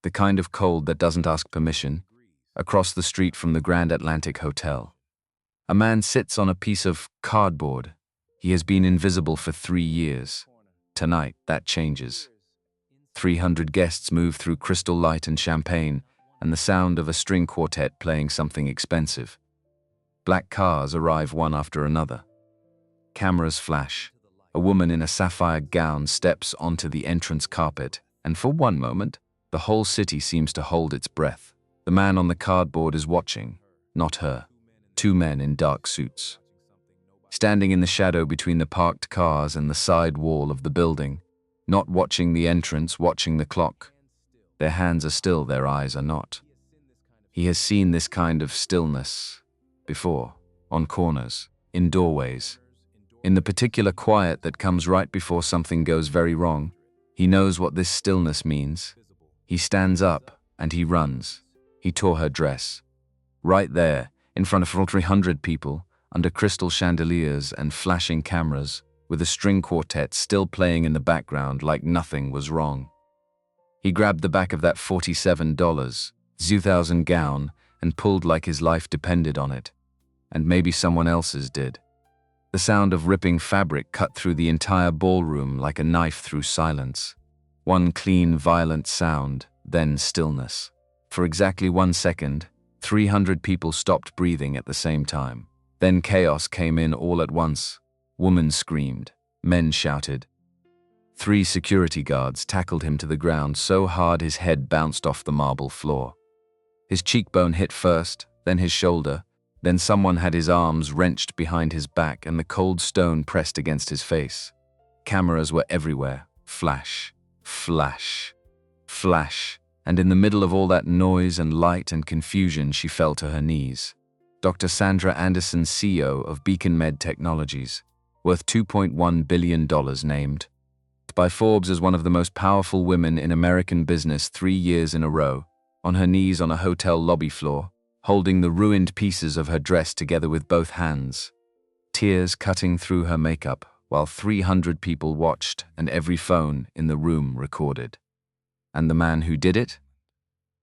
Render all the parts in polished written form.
The kind of cold that doesn't ask permission. Across the street from the Grand Atlantic Hotel, a man sits on a piece of cardboard. He has been invisible for 3 years. Tonight, that changes. 300 guests move through crystal light and champagne, and the sound of a string quartet playing something expensive. Black cars arrive one after another. Cameras flash. A woman in a sapphire gown steps onto the entrance carpet, and for one moment, the whole city seems to hold its breath. The man on the cardboard is watching, not her. 2 men in dark suits. Standing in the shadow between the parked cars and the side wall of the building, not watching the entrance, watching the clock. Their hands are still, their eyes are not. He has seen this kind of stillness before, on corners, in doorways. In the particular quiet that comes right before something goes very wrong, he knows what this stillness means. He stands up and he runs. He tore her dress. Right there, in front of 300 people, under crystal chandeliers and flashing cameras, with a string quartet still playing in the background like nothing was wrong. He grabbed the back of that $47, 2000 gown and pulled like his life depended on it. And maybe someone else's did. The sound of ripping fabric cut through the entire ballroom like a knife through silence. One clean, violent sound, then stillness. For exactly 1 second, 300 people stopped breathing at the same time. Then chaos came in all at once. Women screamed. Men shouted. 3 security guards tackled him to the ground so hard his head bounced off the marble floor. His cheekbone hit first, then his shoulder, then someone had his arms wrenched behind his back and the cold stone pressed against his face. Cameras were everywhere. Flash, flash, flash. And in the middle of all that noise and light and confusion, she fell to her knees. Dr. Sandra Anderson, CEO of Beacon Med Technologies, worth $2.1 billion, named by Forbes as one of the most powerful women in American business 3 years in a row, on her knees on a hotel lobby floor, holding the ruined pieces of her dress together with both hands, tears cutting through her makeup while 300 people watched and every phone in the room recorded. And the man who did it?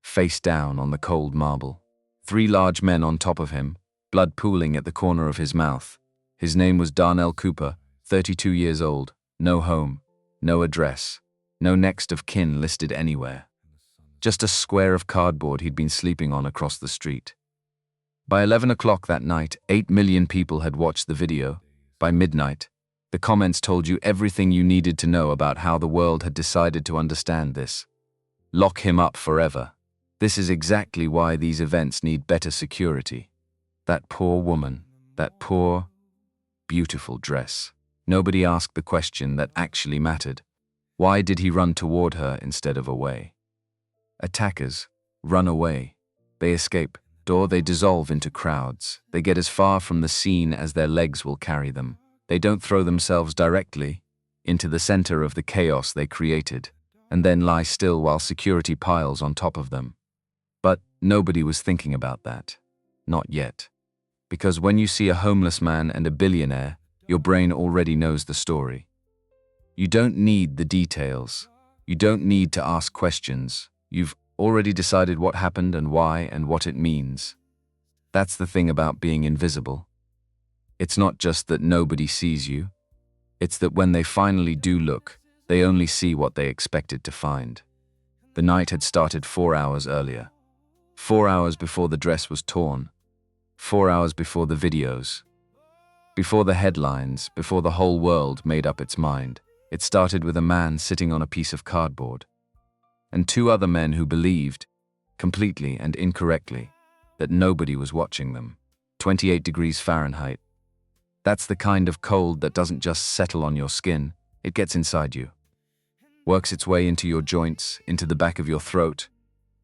Face down on the cold marble. 3 large men on top of him, blood pooling at the corner of his mouth. His name was Darnell Cooper, 32 years old, no home, no address, no next of kin listed anywhere. Just a square of cardboard he'd been sleeping on across the street. By 11 o'clock that night, 8 million people had watched the video. By midnight, the comments told you everything you needed to know about how the world had decided to understand this. Lock him up forever. This is exactly why these events need better security. That poor woman, that poor, beautiful dress. Nobody asked the question that actually mattered. Why did he run toward her instead of away? Attackers run away. They escape, or they dissolve into crowds. They get as far from the scene as their legs will carry them. They don't throw themselves directly into the center of the chaos they created, and then lie still while security piles on top of them. But nobody was thinking about that. Not yet. Because when you see a homeless man and a billionaire, your brain already knows the story. You don't need the details. You don't need to ask questions. You've already decided what happened and why and what it means. That's the thing about being invisible. It's not just that nobody sees you. It's that when they finally do look, they only see what they expected to find. The night had started 4 hours earlier. 4 hours before the dress was torn. 4 hours before the videos. Before the headlines, before the whole world made up its mind. It started with a man sitting on a piece of cardboard. And 2 other men who believed, completely and incorrectly, that nobody was watching them. 28 degrees Fahrenheit. That's the kind of cold that doesn't just settle on your skin, it gets inside you. Works its way into your joints, into the back of your throat,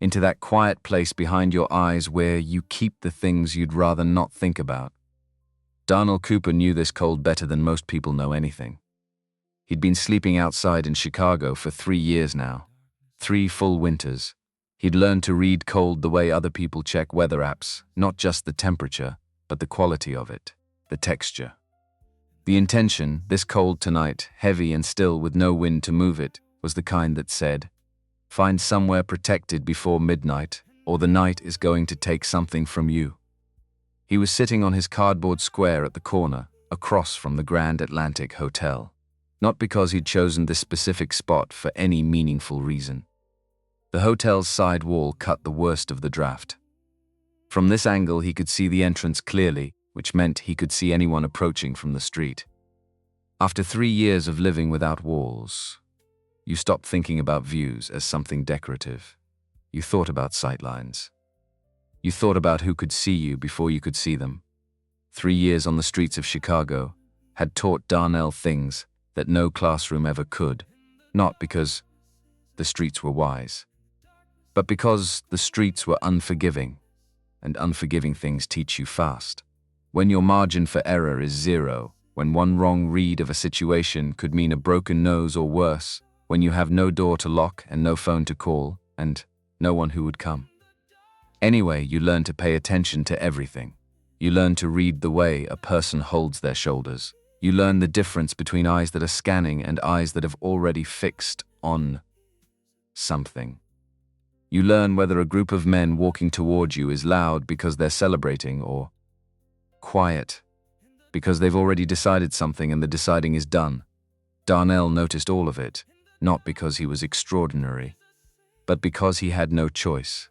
into that quiet place behind your eyes where you keep the things you'd rather not think about. Darnell Cooper knew this cold better than most people know anything. He'd been sleeping outside in Chicago for 3 years now. 3 full winters. He'd learned to read cold the way other people check weather apps, not just the temperature, but the quality of it, the texture. The intention, this cold tonight, heavy and still with no wind to move it, was the kind that said, Find somewhere protected before midnight, or the night is going to take something from you. He was sitting on his cardboard square at the corner, across from the Grand Atlantic Hotel. Not because he'd chosen this specific spot for any meaningful reason. The hotel's side wall cut the worst of the draft. From this angle he could see the entrance clearly, which meant he could see anyone approaching from the street. After 3 years of living without walls, you stopped thinking about views as something decorative. You thought about sightlines. You thought about who could see you before you could see them. 3 years on the streets of Chicago had taught Darnell things that no classroom ever could, not because the streets were wise, but because the streets were unforgiving, and unforgiving things teach you fast. When your margin for error is 0, when one wrong read of a situation could mean a broken nose or worse, when you have no door to lock and no phone to call, and no one who would come. Anyway, you learn to pay attention to everything. You learn to read the way a person holds their shoulders. You learn the difference between eyes that are scanning and eyes that have already fixed on something. You learn whether a group of men walking toward you is loud because they're celebrating or quiet because they've already decided something and the deciding is done. Darnell noticed all of it, not because he was extraordinary, but because he had no choice.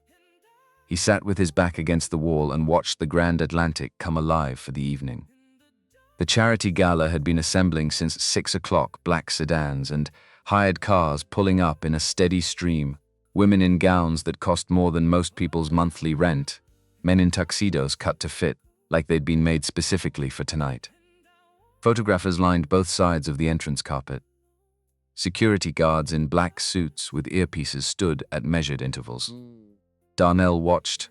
He sat with his back against the wall and watched the Grand Atlantic come alive for the evening. The charity gala had been assembling since 6 o'clock, black sedans and hired cars pulling up in a steady stream, women in gowns that cost more than most people's monthly rent, men in tuxedos cut to fit, like they'd been made specifically for tonight. Photographers lined both sides of the entrance carpet. Security guards in black suits with earpieces stood at measured intervals. Darnell watched,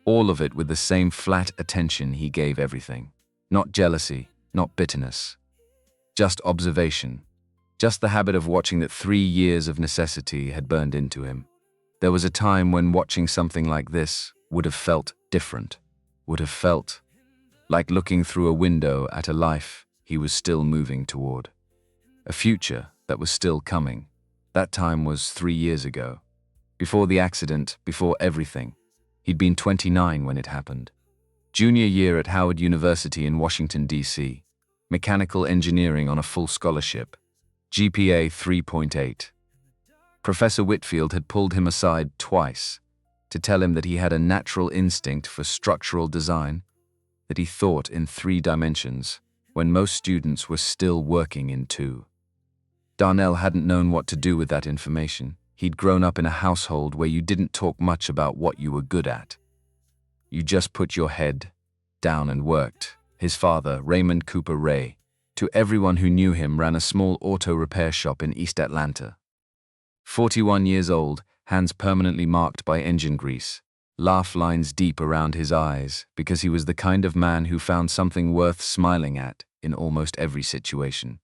all of it with the same flat attention he gave everything. Not jealousy, not bitterness. Just observation. Just the habit of watching that 3 years of necessity had burned into him. There was a time when watching something like this would have felt different, would have felt like looking through a window at a life he was still moving toward. A future that was still coming. That time was 3 years ago. Before the accident, before everything. He'd been 29 when it happened. Junior year at Howard University in Washington, D.C. Mechanical engineering on a full scholarship. GPA 3.8. Professor Whitfield had pulled him aside twice to tell him that he had a natural instinct for structural design, that he thought in 3 dimensions, when most students were still working in 2. Darnell hadn't known what to do with that information. He'd grown up in a household where you didn't talk much about what you were good at. You just put your head down and worked. His father, Raymond Cooper Ray, to everyone who knew him, ran a small auto repair shop in East Atlanta. 41 years old, hands permanently marked by engine grease, laugh lines deep around his eyes, because he was the kind of man who found something worth smiling at in almost every situation.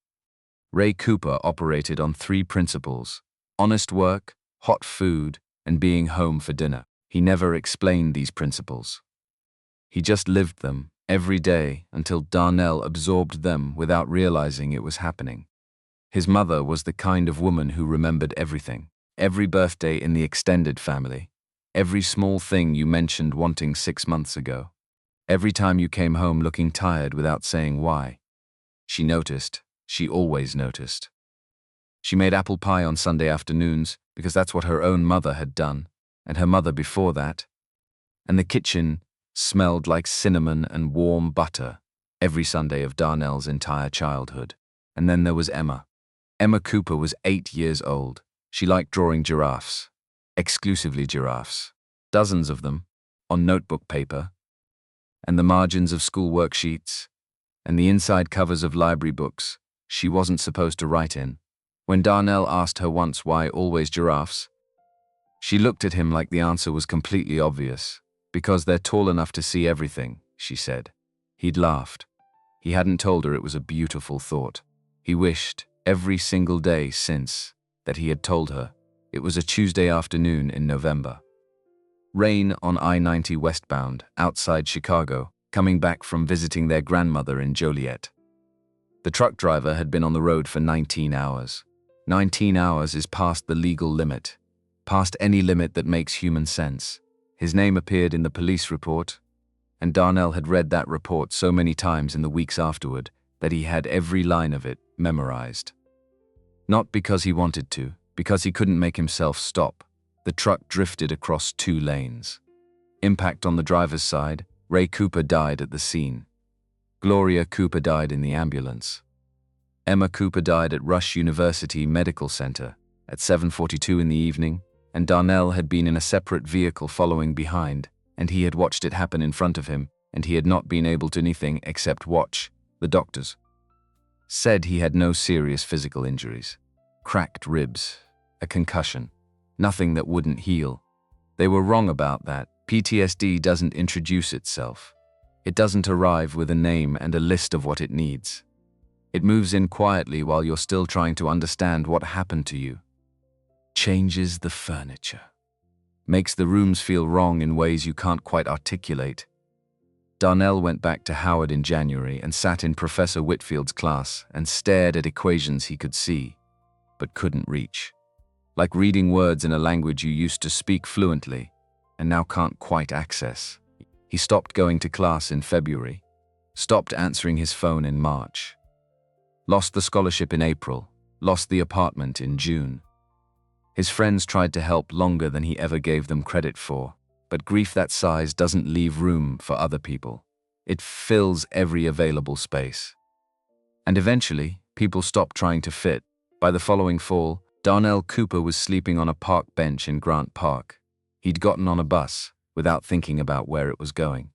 Ray Cooper operated on 3 principles: honest work, hot food, and being home for dinner. He never explained these principles. He just lived them every day until Darnell absorbed them without realizing it was happening. His mother was the kind of woman who remembered everything. Every birthday in the extended family. Every small thing you mentioned wanting 6 months ago. Every time you came home looking tired without saying why. She noticed. She always noticed. She made apple pie on Sunday afternoons because that's what her own mother had done, and her mother before that. And the kitchen smelled like cinnamon and warm butter every Sunday of Darnell's entire childhood. And then there was Emma. Emma Cooper was 8 years old. She liked drawing giraffes, exclusively giraffes, dozens of them, on notebook paper, and the margins of school worksheets, and the inside covers of library books she wasn't supposed to write in. When Darnell asked her once why always giraffes, she looked at him like the answer was completely obvious. Because they're tall enough to see everything, she said. He'd laughed. He hadn't told her it was a beautiful thought. He wished, every single day since, that he had told her. It was a Tuesday afternoon in November. Rain on I-90 westbound, outside Chicago, coming back from visiting their grandmother in Joliet. The truck driver had been on the road for 19 hours. 19 hours is past the legal limit. past any limit that makes human sense. His name appeared in the police report, and Darnell had read that report so many times in the weeks afterward that he had every line of it memorized. Not because he wanted to, because he couldn't make himself stop. The truck drifted across 2 lanes. Impact on the driver's side, Ray Cooper died at the scene. Gloria Cooper died in the ambulance. Emma Cooper died at Rush University Medical Center at 7:42 in the evening, and Darnell had been in a separate vehicle following behind, and he had watched it happen in front of him, and he had not been able to do anything except watch. The doctors said he had no serious physical injuries. Cracked ribs, a concussion, nothing that wouldn't heal. They were wrong about that. PTSD doesn't introduce itself. It doesn't arrive with a name and a list of what it needs. It moves in quietly while you're still trying to understand what happened to you. Changes the furniture. Makes the rooms feel wrong in ways you can't quite articulate. Darnell went back to Howard in January and sat in Professor Whitfield's class and stared at equations he could see, but couldn't reach. Like reading words in a language you used to speak fluently and now can't quite access. He stopped going to class in February, stopped answering his phone in March, lost the scholarship in April, lost the apartment in June. His friends tried to help longer than he ever gave them credit for, but grief that size doesn't leave room for other people. It fills every available space. And eventually, people stopped trying to fit. By the following fall, Darnell Cooper was sleeping on a park bench in Grant Park. He'd gotten on a bus without thinking about where it was going.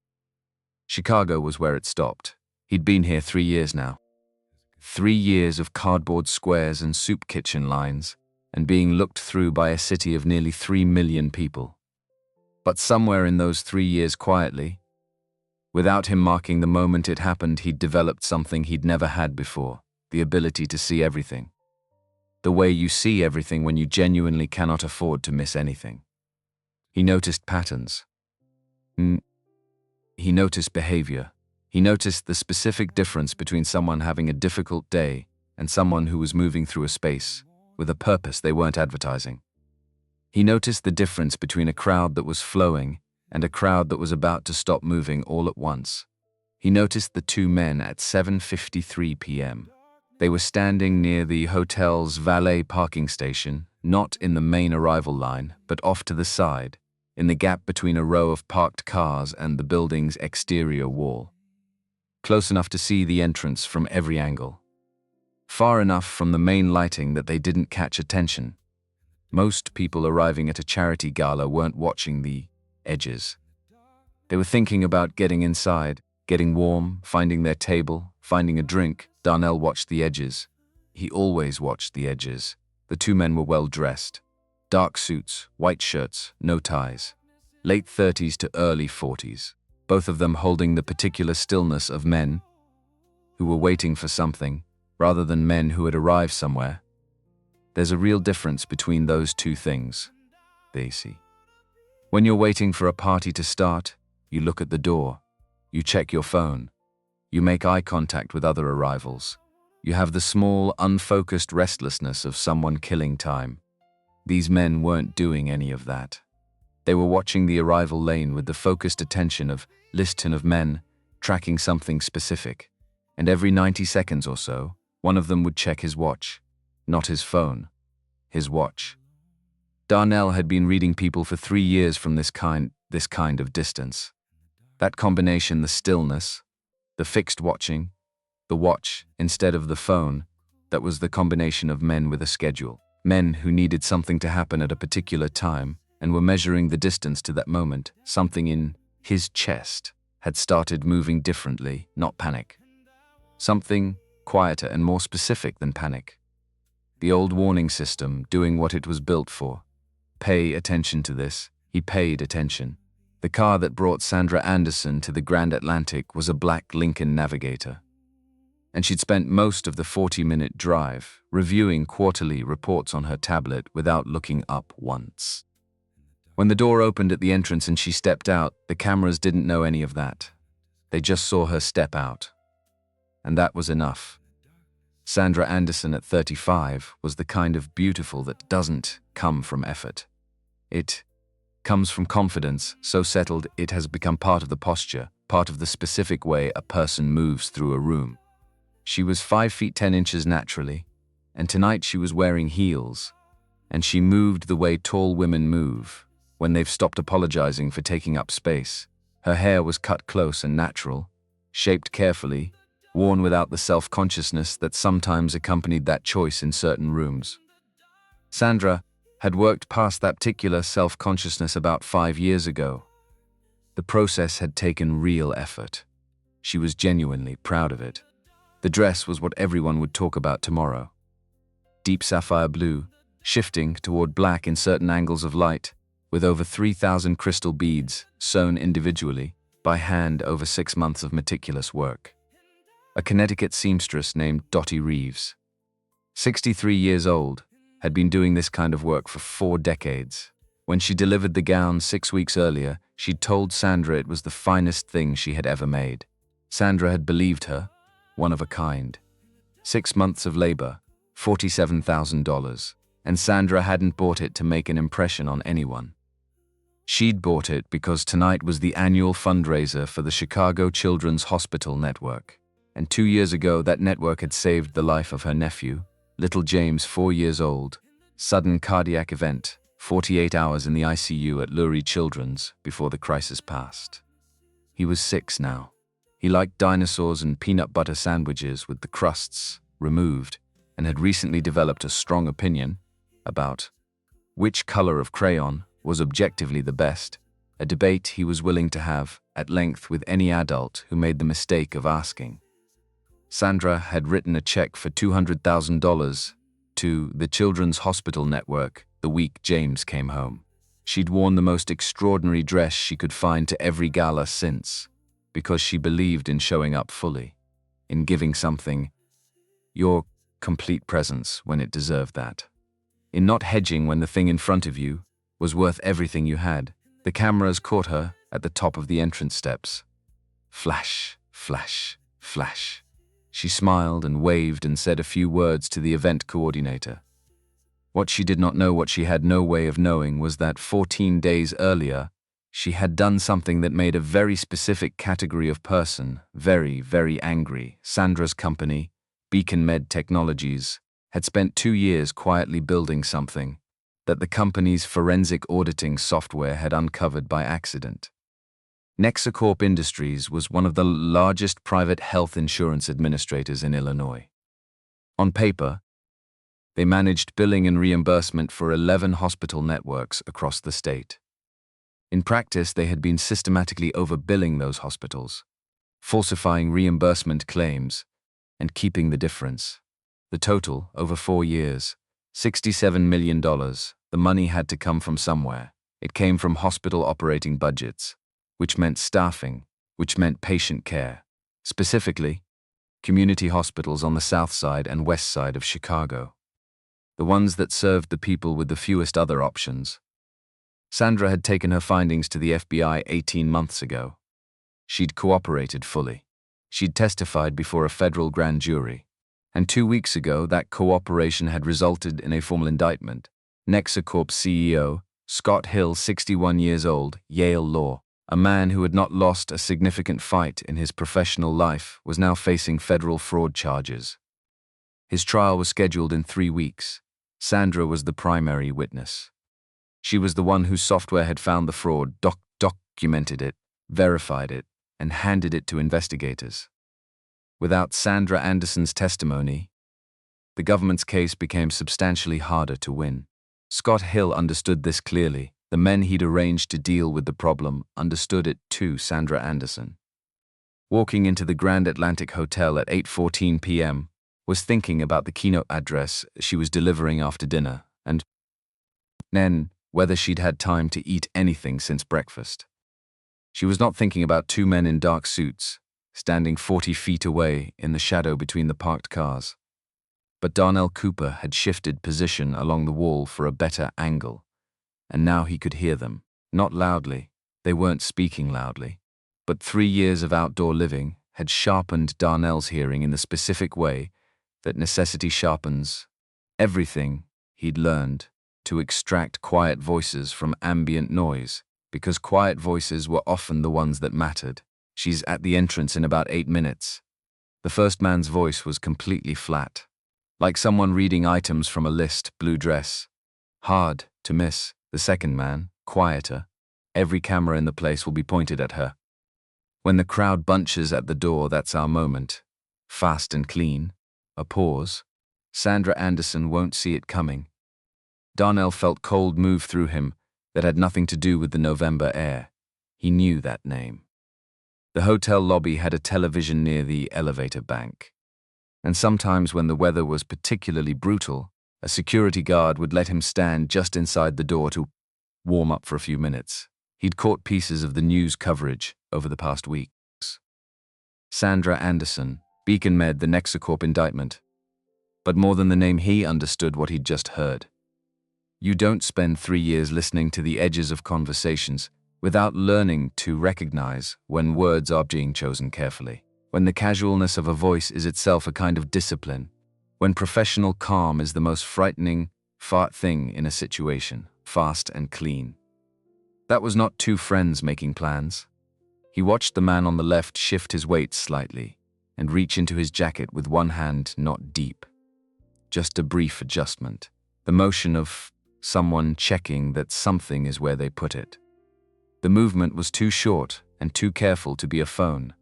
Chicago was where it stopped. He'd been here 3 years now. 3 years of cardboard squares and soup kitchen lines, and being looked through by a city of nearly 3 million people. But somewhere in those 3 years quietly, without him marking the moment it happened, he'd developed something he'd never had before, the ability to see everything. The way you see everything when you genuinely cannot afford to miss anything. He noticed patterns. He noticed behavior. He noticed the specific difference between someone having a difficult day and someone who was moving through a space with a purpose they weren't advertising. He noticed the difference between a crowd that was flowing and a crowd that was about to stop moving all at once. He noticed the 2 men at 7:53 p.m. They were standing near the hotel's valet parking station, not in the main arrival line, but off to the side, in the gap between a row of parked cars and the building's exterior wall. Close enough to see the entrance from every angle. Far enough from the main lighting that they didn't catch attention. Most people arriving at a charity gala weren't watching the edges. They were thinking about getting inside, getting warm, finding their table, finding a drink. Darnell watched the edges. He always watched the edges. The 2 men were well dressed. Dark suits, white shirts, no ties. Late 30s to early 40s. Both of them holding the particular stillness of men who were waiting for something, rather than men who had arrived somewhere. There's a real difference between those 2 things, they see. When you're waiting for a party to start, you look at the door, you check your phone, you make eye contact with other arrivals. You have the small, unfocused restlessness of someone killing time. These men weren't doing any of that. They were watching the arrival lane with the focused attention of listen of men tracking something specific, and every 90 seconds or so, one of them would check his watch. Not his phone, his watch. Darnell had been reading people for 3 years from this kind of distance. That combination, the stillness, the fixed watching, the watch instead of the phone, that was the combination of men with a schedule. Men who needed something to happen at a particular time and were measuring the distance to that moment. Something in his chest had started moving differently, not panic. Something quieter and more specific than panic. The old warning system doing what it was built for. Pay attention to this. He paid attention. The car that brought Sandra Anderson to the Grand Atlantic was a black Lincoln Navigator. And she'd spent most of the 40-minute drive reviewing quarterly reports on her tablet without looking up once. When the door opened at the entrance and she stepped out, the cameras didn't know any of that. They just saw her step out. And that was enough. Sandra Anderson at 35 was the kind of beautiful that doesn't come from effort. It comes from confidence, so settled it has become part of the posture, part of the specific way a person moves through a room. She was 5 feet 10 inches naturally, and tonight she was wearing heels, and she moved the way tall women move, when they've stopped apologizing for taking up space. Her hair was cut close and natural, shaped carefully, worn without the self-consciousness that sometimes accompanied that choice in certain rooms. Sandra had worked past that particular self-consciousness about 5 years ago. The process had taken real effort. She was genuinely proud of it. The dress was what everyone would talk about tomorrow. Deep sapphire blue, shifting toward black in certain angles of light, with over 3,000 crystal beads sewn individually by hand over 6 months of meticulous work. A Connecticut seamstress named Dottie Reeves, 63 years old, had been doing this kind of work for 4 decades. When she delivered the gown 6 weeks earlier, she'd told Sandra it was the finest thing she had ever made. Sandra had believed her, one of a kind. 6 months of labor, $47,000, and Sandra hadn't bought it to make an impression on anyone. She'd bought it because tonight was the annual fundraiser for the Chicago Children's Hospital Network. And 2 years ago, that network had saved the life of her nephew, little James, 4 years old. Sudden cardiac event, 48 hours in the ICU at Lurie Children's before the crisis passed. He was 6 now. He liked dinosaurs and peanut butter sandwiches with the crusts removed, and had recently developed a strong opinion about which color of crayon was objectively the best, a debate he was willing to have at length with any adult who made the mistake of asking. Sandra had written a check for $200,000 to the Children's Hospital Network the week James came home. She'd worn the most extraordinary dress she could find to every gala since, because she believed in showing up fully, in giving something your complete presence when it deserved that, in not hedging when the thing in front of you was worth everything you had. The cameras caught her at the top of the entrance steps. Flash, flash, flash. She smiled and waved and said a few words to the event coordinator. What she did not know, what she had no way of knowing, was that 14 days earlier, she had done something that made a very specific category of person very, very angry. Sandra's company, Beacon Med Technologies, had spent 2 years quietly building something that the company's forensic auditing software had uncovered by accident. Nexacorp Industries was one of the largest private health insurance administrators in Illinois. On paper, they managed billing and reimbursement for 11 hospital networks across the state. In practice, they had been systematically overbilling those hospitals, falsifying reimbursement claims, and keeping the difference. The total, over 4 years, $67 million. The money had to come from somewhere. It came from hospital operating budgets, which meant staffing, which meant patient care. Specifically, community hospitals on the south side and west side of Chicago. The ones that served the people with the fewest other options. Sandra had taken her findings to the FBI 18 months ago. She'd cooperated fully. She'd testified before a federal grand jury. And 2 weeks ago, that cooperation had resulted in a formal indictment. Nexacorp's CEO, Scott Hill, 61 years old, Yale Law, a man who had not lost a significant fight in his professional life, was now facing federal fraud charges. His trial was scheduled in 3 weeks. Sandra was the primary witness. She was the one whose software had found the fraud, documented it, verified it, and handed it to investigators. Without Sandra Anderson's testimony, the government's case became substantially harder to win. Scott Hill understood this clearly. The men he'd arranged to deal with the problem understood it too. Sandra Anderson, walking into the Grand Atlantic Hotel at 8:14 p.m., was thinking about the keynote address she was delivering after dinner, and then whether she'd had time to eat anything since breakfast. She was not thinking about 2 men in dark suits, standing 40 feet away in the shadow between the parked cars. But Darnell Cooper had shifted position along the wall for a better angle, and now he could hear them. Not loudly, they weren't speaking loudly, but 3 years of outdoor living had sharpened Darnell's hearing in the specific way that necessity sharpens everything he'd learned to extract quiet voices from ambient noise, because quiet voices were often the ones that mattered. She's at the entrance in about 8 minutes. The first man's voice was completely flat, like someone reading items from a list. Blue dress. Hard to miss. The second man, quieter. Every camera in the place will be pointed at her. When the crowd bunches at the door, that's our moment. Fast and clean. A pause. Sandra Anderson won't see it coming. Darnell felt cold move through him that had nothing to do with the November air. He knew that name. The hotel lobby had a television near the elevator bank. And sometimes when the weather was particularly brutal, a security guard would let him stand just inside the door to warm up for a few minutes. He'd caught pieces of the news coverage over the past weeks. Sandra Anderson, Beacon Med, the Nexacorp indictment. But more than the name, he understood what he'd just heard. You don't spend 3 years listening to the edges of conversations without learning to recognize when words are being chosen carefully, when the casualness of a voice is itself a kind of discipline, when professional calm is the most frightening thing in a situation, fast and clean. That was not two friends making plans. He watched the man on the left shift his weight slightly and reach into his jacket with one hand not deep. Just a brief adjustment, the motion of someone checking that something is where they put it. The movement was too short and too careful to be a phone.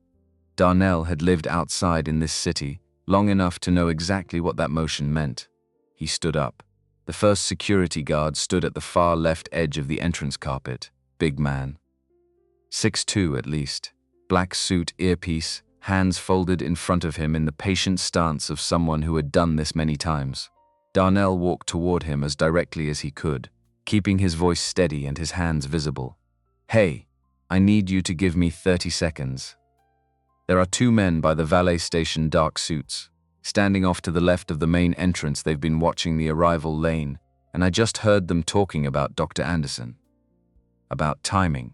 Darnell had lived outside in this city long enough to know exactly what that motion meant. He stood up. The first security guard stood at the far left edge of the entrance carpet. Big man. 6'2" at least. Black suit, earpiece, hands folded in front of him in the patient stance of someone who had done this many times. Darnell walked toward him as directly as he could, keeping his voice steady and his hands visible. Hey, I need you to give me 30 seconds. There are 2 men by the valet station, dark suits. Standing off to the left of the main entrance, they've been watching the arrival lane, and I just heard them talking about Dr. Anderson. About timing.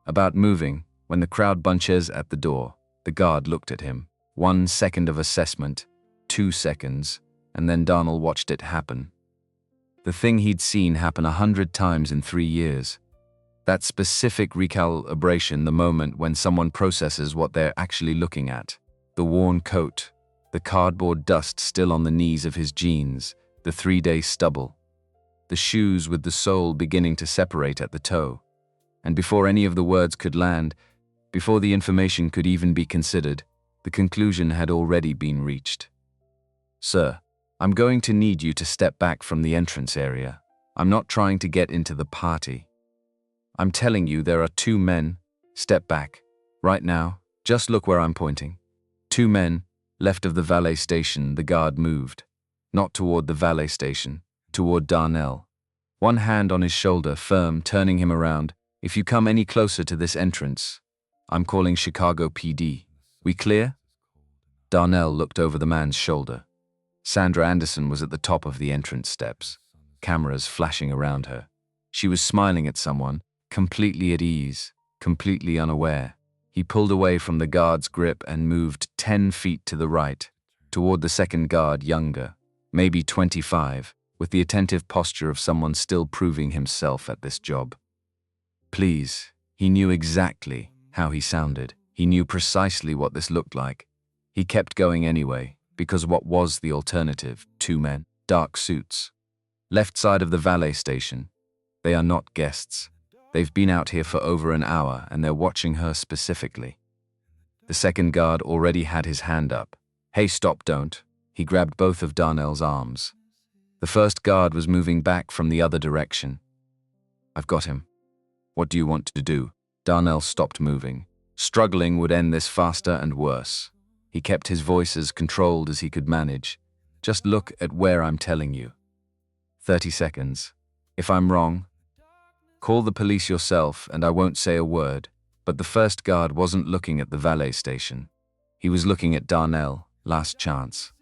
About moving. When the crowd bunches at the door, the guard looked at him. 1 second of assessment, 2 seconds, and then Darnell watched it happen. The thing he'd seen happen 100 times in 3 years. That specific recalibration, the moment when someone processes what they're actually looking at. The worn coat, the cardboard dust still on the knees of his jeans, the 3-day stubble, the shoes with the sole beginning to separate at the toe. And before any of the words could land, before the information could even be considered, the conclusion had already been reached. Sir, I'm going to need you to step back from the entrance area. I'm not trying to get into the party. I'm telling you there are 2 men. Step back. Right now, just look where I'm pointing. 2 men, left of the valet station. The guard moved. Not toward the valet station, toward Darnell. 1 hand on his shoulder, firm, turning him around. If you come any closer to this entrance, I'm calling Chicago PD. We clear? Darnell looked over the man's shoulder. Sandra Anderson was at the top of the entrance steps, cameras flashing around her. She was smiling at someone, completely at ease, completely unaware. He pulled away from the guard's grip and moved 10 feet to the right, toward the second guard, younger, maybe 25, with the attentive posture of someone still proving himself at this job. Please, he knew exactly how he sounded. He knew precisely what this looked like. He kept going anyway, because what was the alternative? 2 men, dark suits. Left side of the valet station. They are not guests. They've been out here for over an hour and they're watching her specifically. The second guard already had his hand up. Hey, stop, don't. He grabbed both of Darnell's arms. The first guard was moving back from the other direction. I've got him. What do you want to do? Darnell stopped moving. Struggling would end this faster and worse. He kept his voice as controlled as he could manage. Just look at where I'm telling you. 30 seconds. If I'm wrong, call the police yourself and I won't say a word. But the first guard wasn't looking at the valet station. He was looking at Darnell. Last chance.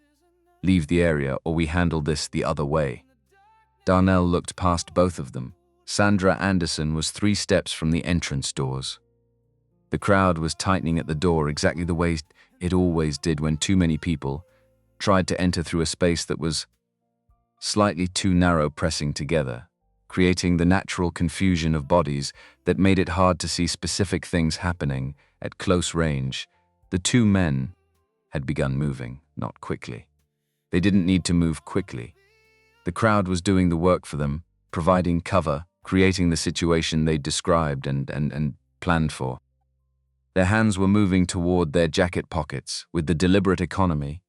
Leave the area or we handle this the other way. Darnell looked past both of them. Sandra Anderson was 3 steps from the entrance doors. The crowd was tightening at the door exactly the way it always did when too many people tried to enter through a space that was slightly too narrow, pressing together, creating the natural confusion of bodies that made it hard to see specific things happening at close range. The two men had begun moving, not quickly. They didn't need to move quickly. The crowd was doing the work for them, providing cover, creating the situation they'd described and planned for. Their hands were moving toward their jacket pockets with the deliberate economy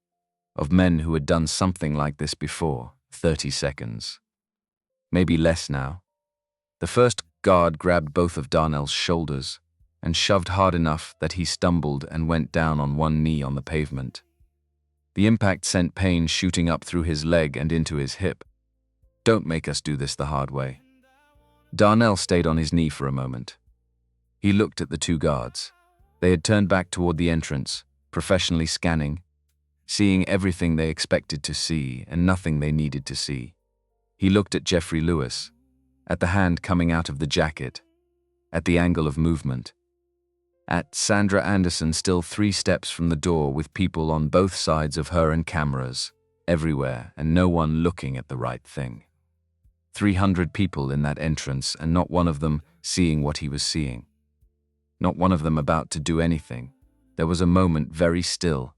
of men who had done something like this before. 30 seconds. Maybe less now. The first guard grabbed both of Darnell's shoulders and shoved hard enough that he stumbled and went down on one knee on the pavement. The impact sent pain shooting up through his leg and into his hip. Don't make us do this the hard way. Darnell stayed on his knee for a moment. He looked at the two guards. They had turned back toward the entrance, professionally scanning, seeing everything they expected to see and nothing they needed to see. He looked at Jeffrey Lewis, at the hand coming out of the jacket, at the angle of movement, at Sandra Anderson still 3 steps from the door with people on both sides of her and cameras everywhere and no one looking at the right thing. 300 people in that entrance and not one of them seeing what he was seeing. Not one of them about to do anything. There was a moment very still,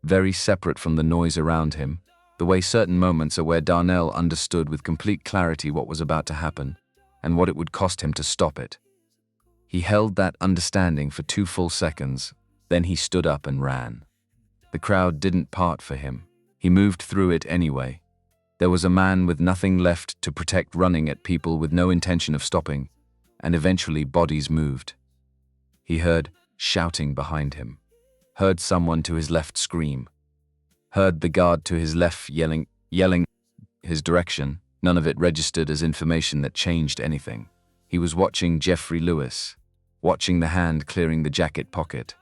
very separate from the noise around him, the way certain moments are where Darnell understood with complete clarity what was about to happen and what it would cost him to stop it. He held that understanding for 2 full seconds, then he stood up and ran. The crowd didn't part for him. He moved through it anyway. There was a man with nothing left to protect running at people with no intention of stopping, and eventually bodies moved. He heard shouting behind him. Heard someone to his left scream. Heard the guard to his left yelling his direction. None of it registered as information that changed anything. He was watching Jeffrey Lewis, watching the hand clearing the jacket pocket,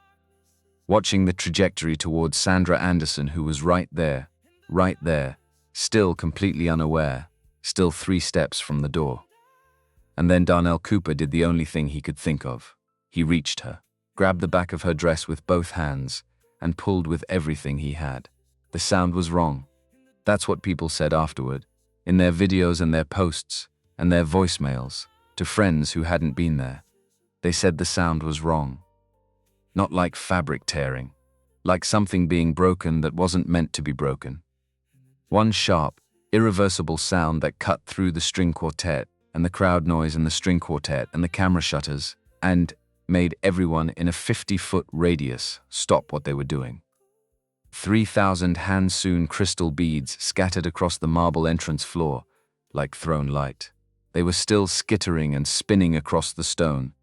watching the trajectory towards Sandra Anderson, who was right there, still completely unaware, still 3 steps from the door. And then Darnell Cooper did the only thing he could think of. He reached her, grabbed the back of her dress with both hands, and pulled with everything he had. The sound was wrong. That's what people said afterward, in their videos and their posts, and their voicemails, to friends who hadn't been there. They said the sound was wrong. Not like fabric tearing, like something being broken that wasn't meant to be broken. One sharp, irreversible sound that cut through the string quartet and the crowd noise and the string quartet and the camera shutters, and made everyone in a 50-foot radius stop what they were doing. 3,000 hand-sewn crystal beads scattered across the marble entrance floor, like thrown light. They were still skittering and spinning across the stone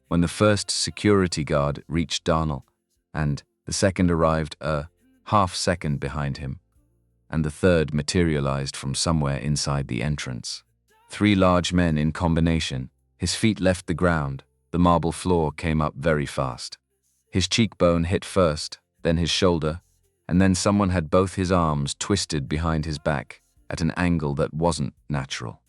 when the first security guard reached Darnell, and the second arrived a half-second behind him, and the third materialized from somewhere inside the entrance. 3 large men in combination. His feet left the ground. The marble floor came up very fast. His cheekbone hit first, then his shoulder, and then someone had both his arms twisted behind his back at an angle that wasn't natural.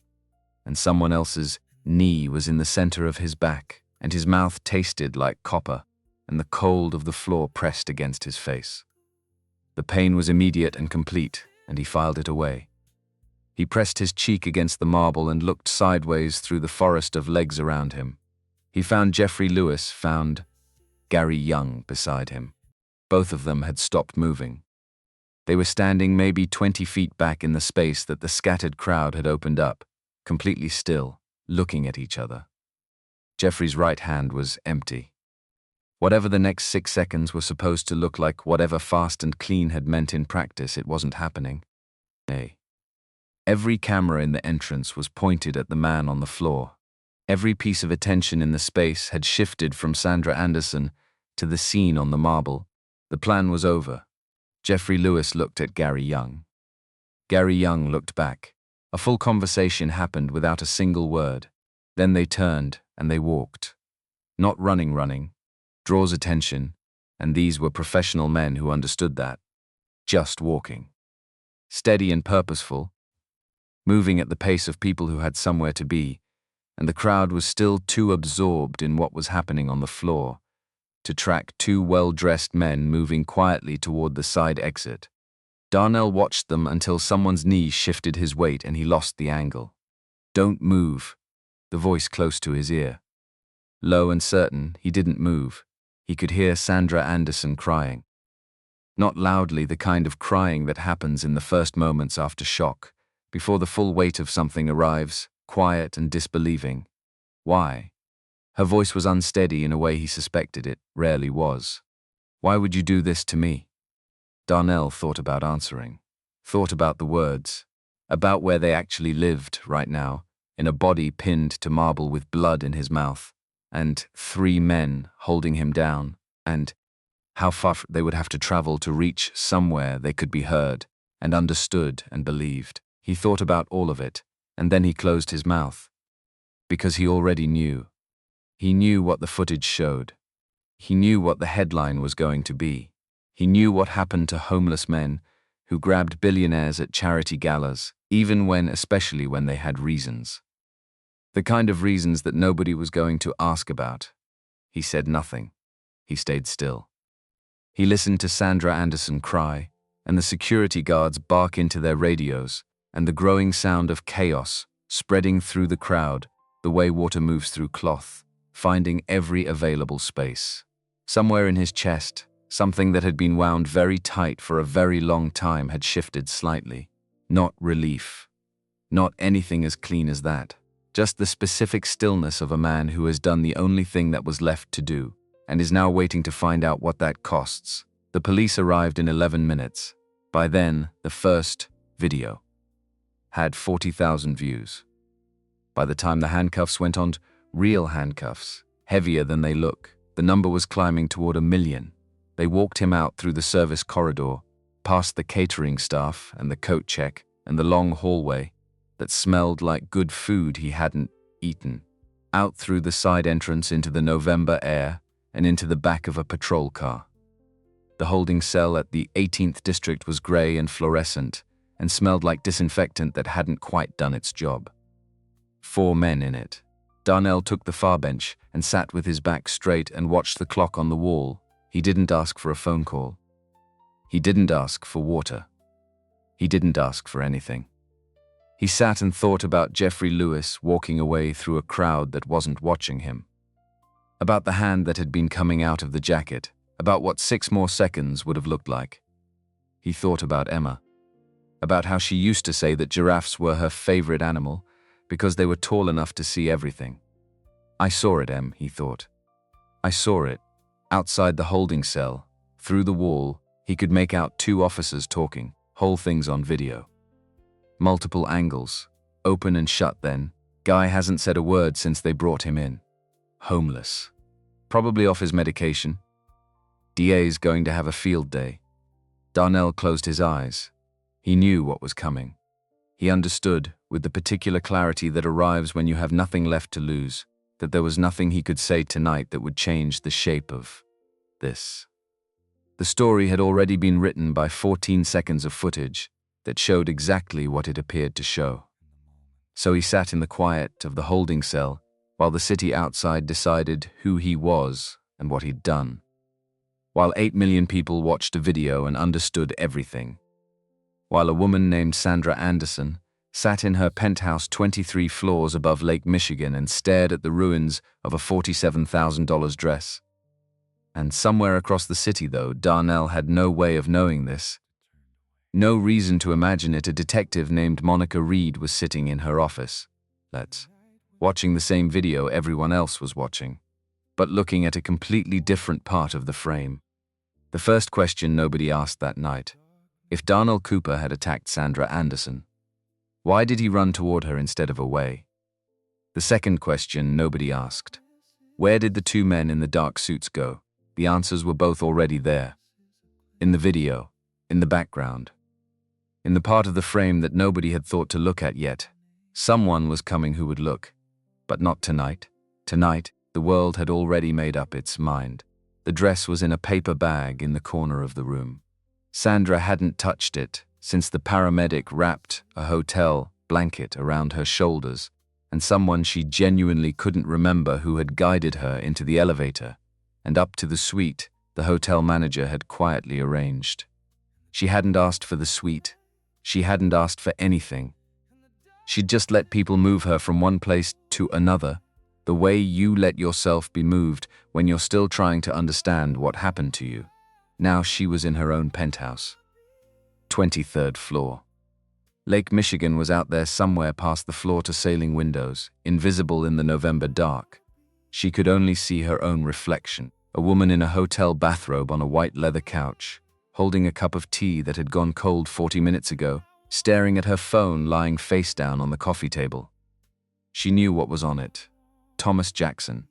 And someone else's knee was in the center of his back, and his mouth tasted like copper, and the cold of the floor pressed against his face. The pain was immediate and complete, and he filed it away. He pressed his cheek against the marble and looked sideways through the forest of legs around him. He found Jeffrey Lewis, found Gary Young beside him. Both of them had stopped moving. They were standing maybe 20 feet back in the space that the scattered crowd had opened up, completely still, looking at each other. Jeffrey's right hand was empty. Whatever the next 6 seconds were supposed to look like, whatever fast and clean had meant in practice, it wasn't happening. Every camera in the entrance was pointed at the man on the floor. Every piece of attention in the space had shifted from Sandra Anderson to the scene on the marble. The plan was over. Jeffrey Lewis looked at Gary Young. Gary Young looked back. A full conversation happened without a single word. Then they turned and they walked. Not running, draws attention, and these were professional men who understood that. Just walking. Steady and purposeful, moving at the pace of people who had somewhere to be, and the crowd was still too absorbed in what was happening on the floor to track 2 well-dressed men moving quietly toward the side exit. Darnell watched them until someone's knee shifted his weight and he lost the angle. "Don't move," the voice close to his ear. Low and certain, he didn't move. He could hear Sandra Anderson crying. Not loudly, the kind of crying that happens in the first moments after shock, before the full weight of something arrives, quiet and disbelieving. Why? Her voice was unsteady in a way he suspected it rarely was. "Why would you do this to me?" Darnell thought about answering, thought about the words, about where they actually lived right now, in a body pinned to marble with blood in his mouth, and 3 men holding him down, and how far they would have to travel to reach somewhere they could be heard and understood and believed. He thought about all of it, and then he closed his mouth. Because he already knew. He knew what the footage showed. He knew what the headline was going to be. He knew what happened to homeless men who grabbed billionaires at charity galas, especially when they had reasons. The kind of reasons that nobody was going to ask about. He said nothing. He stayed still. He listened to Sandra Anderson cry, and the security guards bark into their radios, and the growing sound of chaos spreading through the crowd, the way water moves through cloth, finding every available space. Somewhere in his chest, something that had been wound very tight for a very long time had shifted slightly. Not relief. Not anything as clean as that. Just the specific stillness of a man who has done the only thing that was left to do, and is now waiting to find out what that costs. The police arrived in 11 minutes. By then, the first video had 40,000 views. By the time the handcuffs went on, real handcuffs, heavier than they look, the number was climbing toward 1 million. They walked him out through the service corridor, past the catering staff and the coat check and the long hallway that smelled like good food he hadn't eaten, out through the side entrance into the November air and into the back of a patrol car. The holding cell at the 18th district was gray and fluorescent and smelled like disinfectant that hadn't quite done its job. 4 men in it. Darnell took the far bench and sat with his back straight and watched the clock on the wall. He didn't ask for a phone call. He didn't ask for water. He didn't ask for anything. He sat and thought about Jeffrey Lewis walking away through a crowd that wasn't watching him. About the hand that had been coming out of the jacket, about what 6 more seconds would have looked like. He thought about Emma, about how she used to say that giraffes were her favorite animal because they were tall enough to see everything. "I saw it, Em," he thought. "I saw it. Outside the holding cell, through the wall, he could make out 2 officers talking, whole things on video. Multiple angles, open and shut then. Guy hasn't said a word since they brought him in. Homeless. Probably off his medication. DA's going to have a field day." Darnell closed his eyes. He knew what was coming. He understood, with the particular clarity that arrives when you have nothing left to lose, that there was nothing he could say tonight that would change the shape of this. The story had already been written by 14 seconds of footage that showed exactly what it appeared to show. So he sat in the quiet of the holding cell while the city outside decided who he was and what he'd done. While 8 million people watched a video and understood everything. While a woman named Sandra Anderson sat in her penthouse 23 floors above Lake Michigan and stared at the ruins of a $47,000 dress. And somewhere across the city, though, Darnell had no way of knowing this. No reason to imagine it, a detective named Monica Reed was sitting in her office. Watching the same video everyone else was watching, but looking at a completely different part of the frame. The first question nobody asked that night. If Darnell Cooper had attacked Sandra Anderson, why did he run toward her instead of away? The second question nobody asked. Where did the 2 men in the dark suits go? The answers were both already there. In the video, in the background. In the part of the frame that nobody had thought to look at yet. Someone was coming who would look. But not tonight. Tonight, the world had already made up its mind. The dress was in a paper bag in the corner of the room. Sandra hadn't touched it since the paramedic wrapped a hotel blanket around her shoulders and someone she genuinely couldn't remember who had guided her into the elevator and up to the suite the hotel manager had quietly arranged. She hadn't asked for the sweet. She hadn't asked for anything. She'd just let people move her from one place to another, the way you let yourself be moved when you're still trying to understand what happened to you. Now she was in her own penthouse. 23rd floor. Lake Michigan was out there somewhere past the floor-to-ceiling windows, invisible in the November dark. She could only see her own reflection, a woman in a hotel bathrobe on a white leather couch, holding a cup of tea that had gone cold 40 minutes ago, staring at her phone lying face down on the coffee table. She knew what was on it. Thomas Jackson.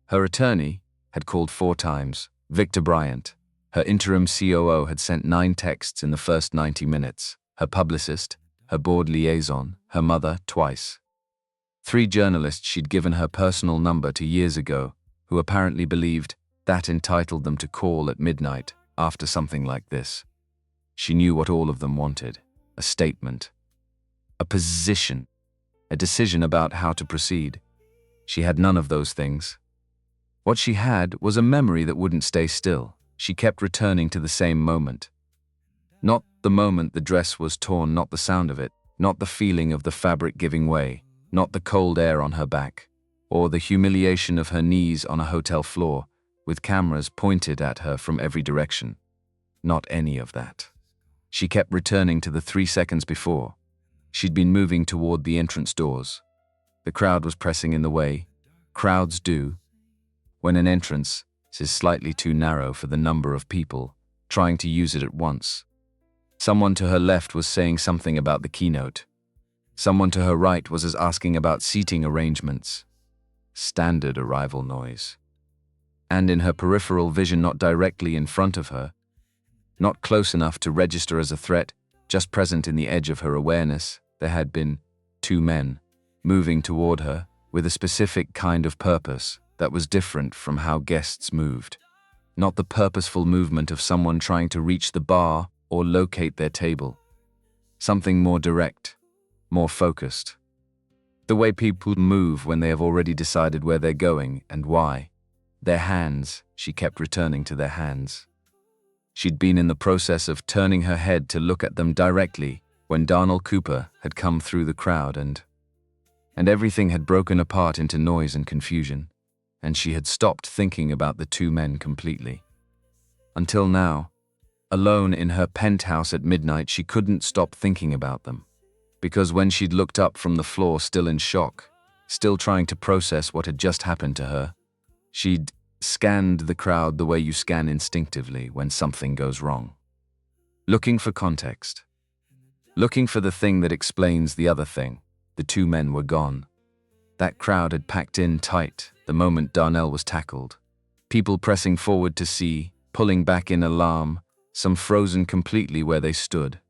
Her attorney had called 4 times. Victor Bryant. Her interim COO had sent 9 texts in the first 90 minutes. Her publicist, her board liaison, her mother twice. 3 journalists she'd given her personal number to years ago, who apparently believed that entitled them to call at midnight after something like this. She knew what all of them wanted. A statement. A position. A decision about how to proceed. She had none of those things. What she had was a memory that wouldn't stay still. She kept returning to the same moment. Not the moment the dress was torn, not the sound of it, not the feeling of the fabric giving way, not the cold air on her back, or the humiliation of her knees on a hotel floor, with cameras pointed at her from every direction. Not any of that. She kept returning to the 3 seconds before. She'd been moving toward the entrance doors. The crowd was pressing in the way. Crowds do. When an entrance is slightly too narrow for the number of people trying to use it at once. Someone to her left was saying something about the keynote. Someone to her right was asking about seating arrangements. Standard arrival noise. And in her peripheral vision, not directly in front of her, not close enough to register as a threat, just present in the edge of her awareness, there had been 2 men moving toward her with a specific kind of purpose that was different from how guests moved. Not the purposeful movement of someone trying to reach the bar or locate their table. Something more direct, more focused. The way people move when they have already decided where they're going and why. Their hands, she kept returning to their hands. She'd been in the process of turning her head to look at them directly when Darnell Cooper had come through the crowd and everything had broken apart into noise and confusion, and she had stopped thinking about the 2 men completely. Until now, alone in her penthouse at midnight, she couldn't stop thinking about them. Because when she'd looked up from the floor, still in shock, still trying to process what had just happened to her, she'd scanned the crowd the way you scan instinctively when something goes wrong. Looking for context. Looking for the thing that explains the other thing. The 2 men were gone. That crowd had packed in tight the moment Darnell was tackled. People pressing forward to see, pulling back in alarm, some frozen completely where they stood.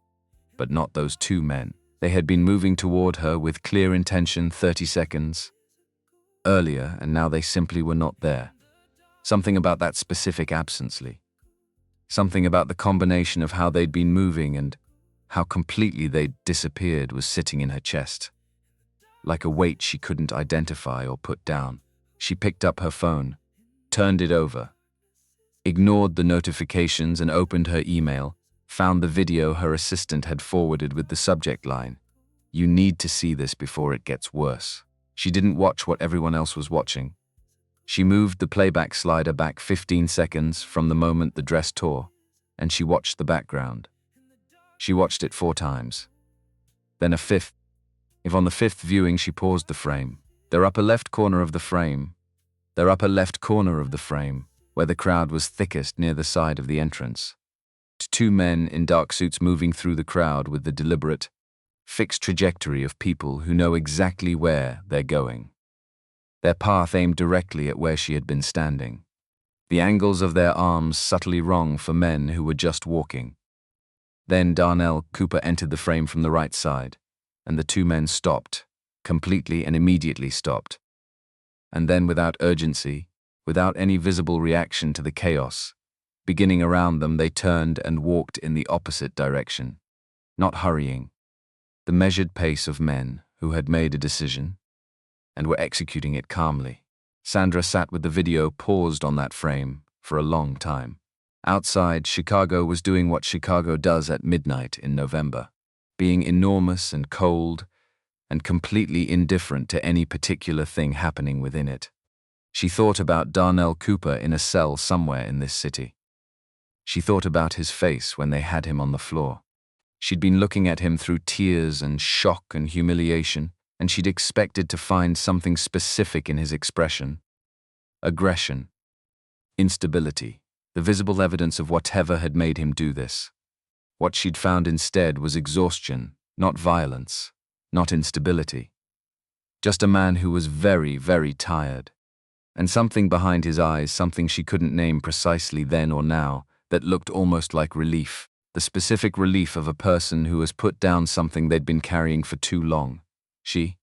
But not those 2 men. They had been moving toward her with clear intention 30 seconds earlier, and now they simply were not there. Something about that specific absence, Lee. Something about the combination of how they'd been moving and how completely they'd disappeared was sitting in her chest. Like a weight she couldn't identify or put down. She picked up her phone, turned it over, ignored the notifications and opened her email, found the video her assistant had forwarded with the subject line, "You need to see this before it gets worse." She didn't watch what everyone else was watching. She moved the playback slider back 15 seconds from the moment the dress tore, and she watched the background. She watched it 4 times. Then a 5th. If on the 5th viewing she paused the frame, their upper left corner of the frame, where the crowd was thickest near the side of the entrance. 2 men in dark suits moving through the crowd with the deliberate, fixed trajectory of people who know exactly where they're going. Their path aimed directly at where she had been standing. The angles of their arms subtly wrong for men who were just walking. Then Darnell Cooper entered the frame from the right side, and the 2 men stopped, completely and immediately stopped. And then without urgency, without any visible reaction to the chaos, beginning around them, they turned and walked in the opposite direction, not hurrying. The measured pace of men who had made a decision and were executing it calmly. Sandra sat with the video paused on that frame for a long time. Outside, Chicago was doing what Chicago does at midnight in November, being enormous and cold and completely indifferent to any particular thing happening within it. She thought about Darnell Cooper in a cell somewhere in this city. She thought about his face when they had him on the floor. She'd been looking at him through tears and shock and humiliation, and she'd expected to find something specific in his expression. Aggression. Instability. The visible evidence of whatever had made him do this. What she'd found instead was exhaustion, not violence, not instability. Just a man who was very, very tired. And something behind his eyes, something she couldn't name precisely then or now, that looked almost like relief. The specific relief of a person who has put down something they'd been carrying for too long. She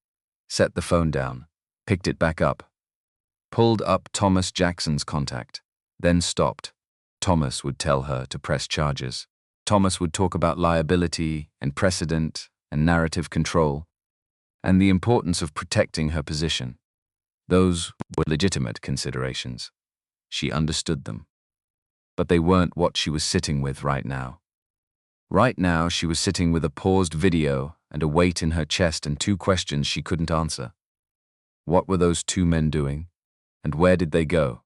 set the phone down, picked it back up, pulled up Thomas Jackson's contact, then stopped. Thomas would tell her to press charges. Thomas would talk about liability and precedent and narrative control and the importance of protecting her position. Those were legitimate considerations. She understood them. But they weren't what she was sitting with right now. Right now, she was sitting with a paused video and a weight in her chest and two questions she couldn't answer. What were those two men doing? And where did they go?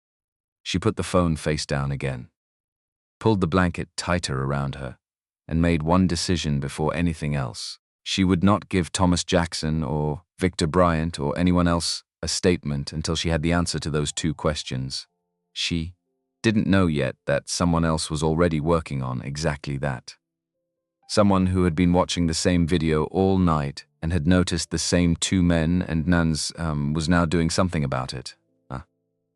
She put the phone face down again, pulled the blanket tighter around her, and made one decision before anything else. She would not give Thomas Jackson or Victor Bryant or anyone else a statement until she had the answer to those two questions. She didn't know yet that someone else was already working on exactly that. Someone who had been watching the same video all night and had noticed the same two men and was now doing something about it.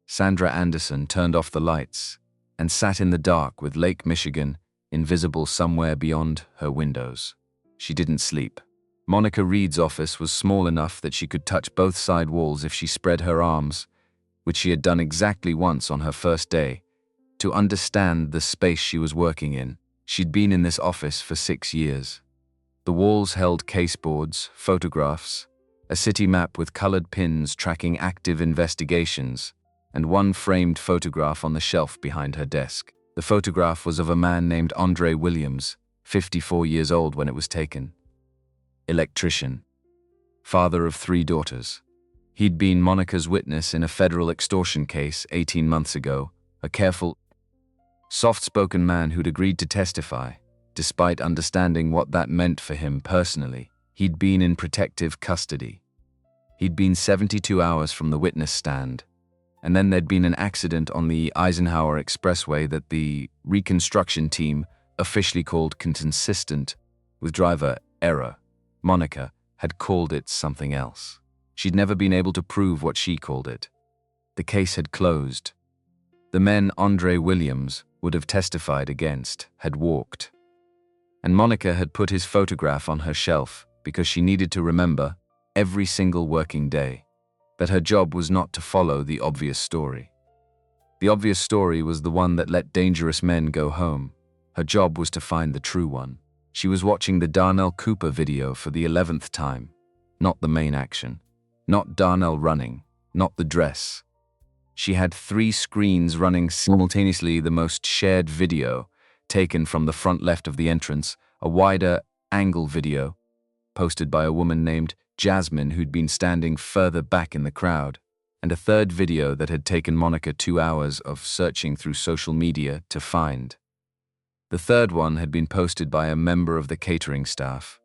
Sandra Anderson turned off the lights and sat in the dark with Lake Michigan invisible somewhere beyond her windows. She didn't sleep. Monica Reed's office was small enough that she could touch both side walls if she spread her arms, which she had done exactly once on her first day, to understand the space she was working in. She'd been in this office for 6 years. The walls held caseboards, photographs, a city map with colored pins tracking active investigations, and one framed photograph on the shelf behind her desk. The photograph was of a man named Andre Williams, 54 years old when it was taken. Electrician. Father of 3 daughters. He'd been Monica's witness in a federal extortion case 18 months ago, a careful, soft-spoken man who'd agreed to testify, despite understanding what that meant for him personally. He'd been in protective custody. He'd been 72 hours from the witness stand, and then there'd been an accident on the Eisenhower Expressway that the reconstruction team officially called consistent with driver error. Monica had called it something else. She'd never been able to prove what she called it. The case had closed. The men Andre Williams would have testified against had walked. And Monica had put his photograph on her shelf because she needed to remember, every single working day, that her job was not to follow the obvious story. The obvious story was the one that let dangerous men go home. Her job was to find the true one. She was watching the Darnell Cooper video for the 11th time. Not the main action. Not Darnell running. Not the dress. She had 3 screens running simultaneously, the most shared video, taken from the front left of the entrance, a wider angle video, posted by a woman named Jasmine who'd been standing further back in the crowd, and a third video that had taken Monica 2 hours of searching through social media to find. The third one had been posted by a member of the catering staff,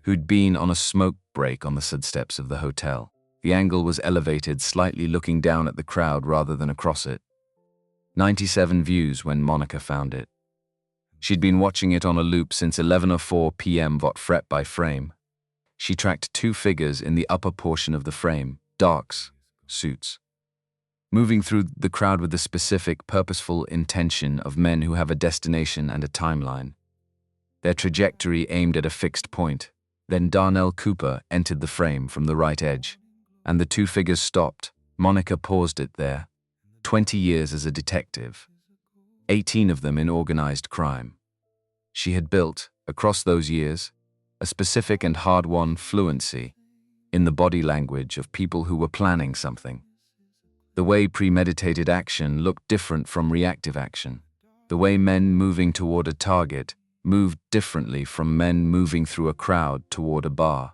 who'd been on a smoke break on the side steps of the hotel. The angle was elevated, slightly looking down at the crowd rather than across it. 97 views when Monica found it. She'd been watching it on a loop since 11:04 p.m. frame by frame. She tracked 2 figures in the upper portion of the frame, darks, suits, moving through the crowd with the specific, purposeful intention of men who have a destination and a timeline. Their trajectory aimed at a fixed point. Then Darnell Cooper entered the frame from the right edge, and the 2 figures stopped. Monica paused it there. 20 years as a detective, 18 of them in organized crime. She had built, across those years, a specific and hard-won fluency in the body language of people who were planning something. The way premeditated action looked different from reactive action. The way men moving toward a target moved differently from men moving through a crowd toward a bar.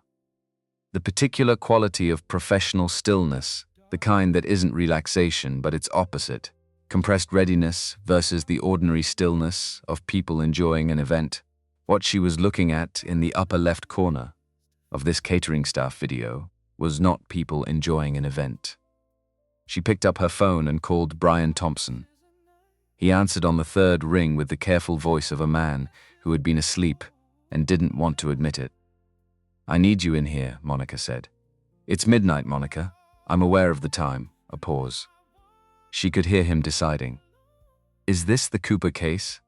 The particular quality of professional stillness, the kind that isn't relaxation but its opposite, compressed readiness versus the ordinary stillness of people enjoying an event. What she was looking at in the upper left corner of this catering staff video was not people enjoying an event. She picked up her phone and called Brian Thompson. He answered on the third ring with the careful voice of a man who had been asleep and didn't want to admit it. "I need you in here," Monica said. "It's midnight, Monica. I'm aware of the time." A pause. She could hear him deciding. "Is this the Cooper case?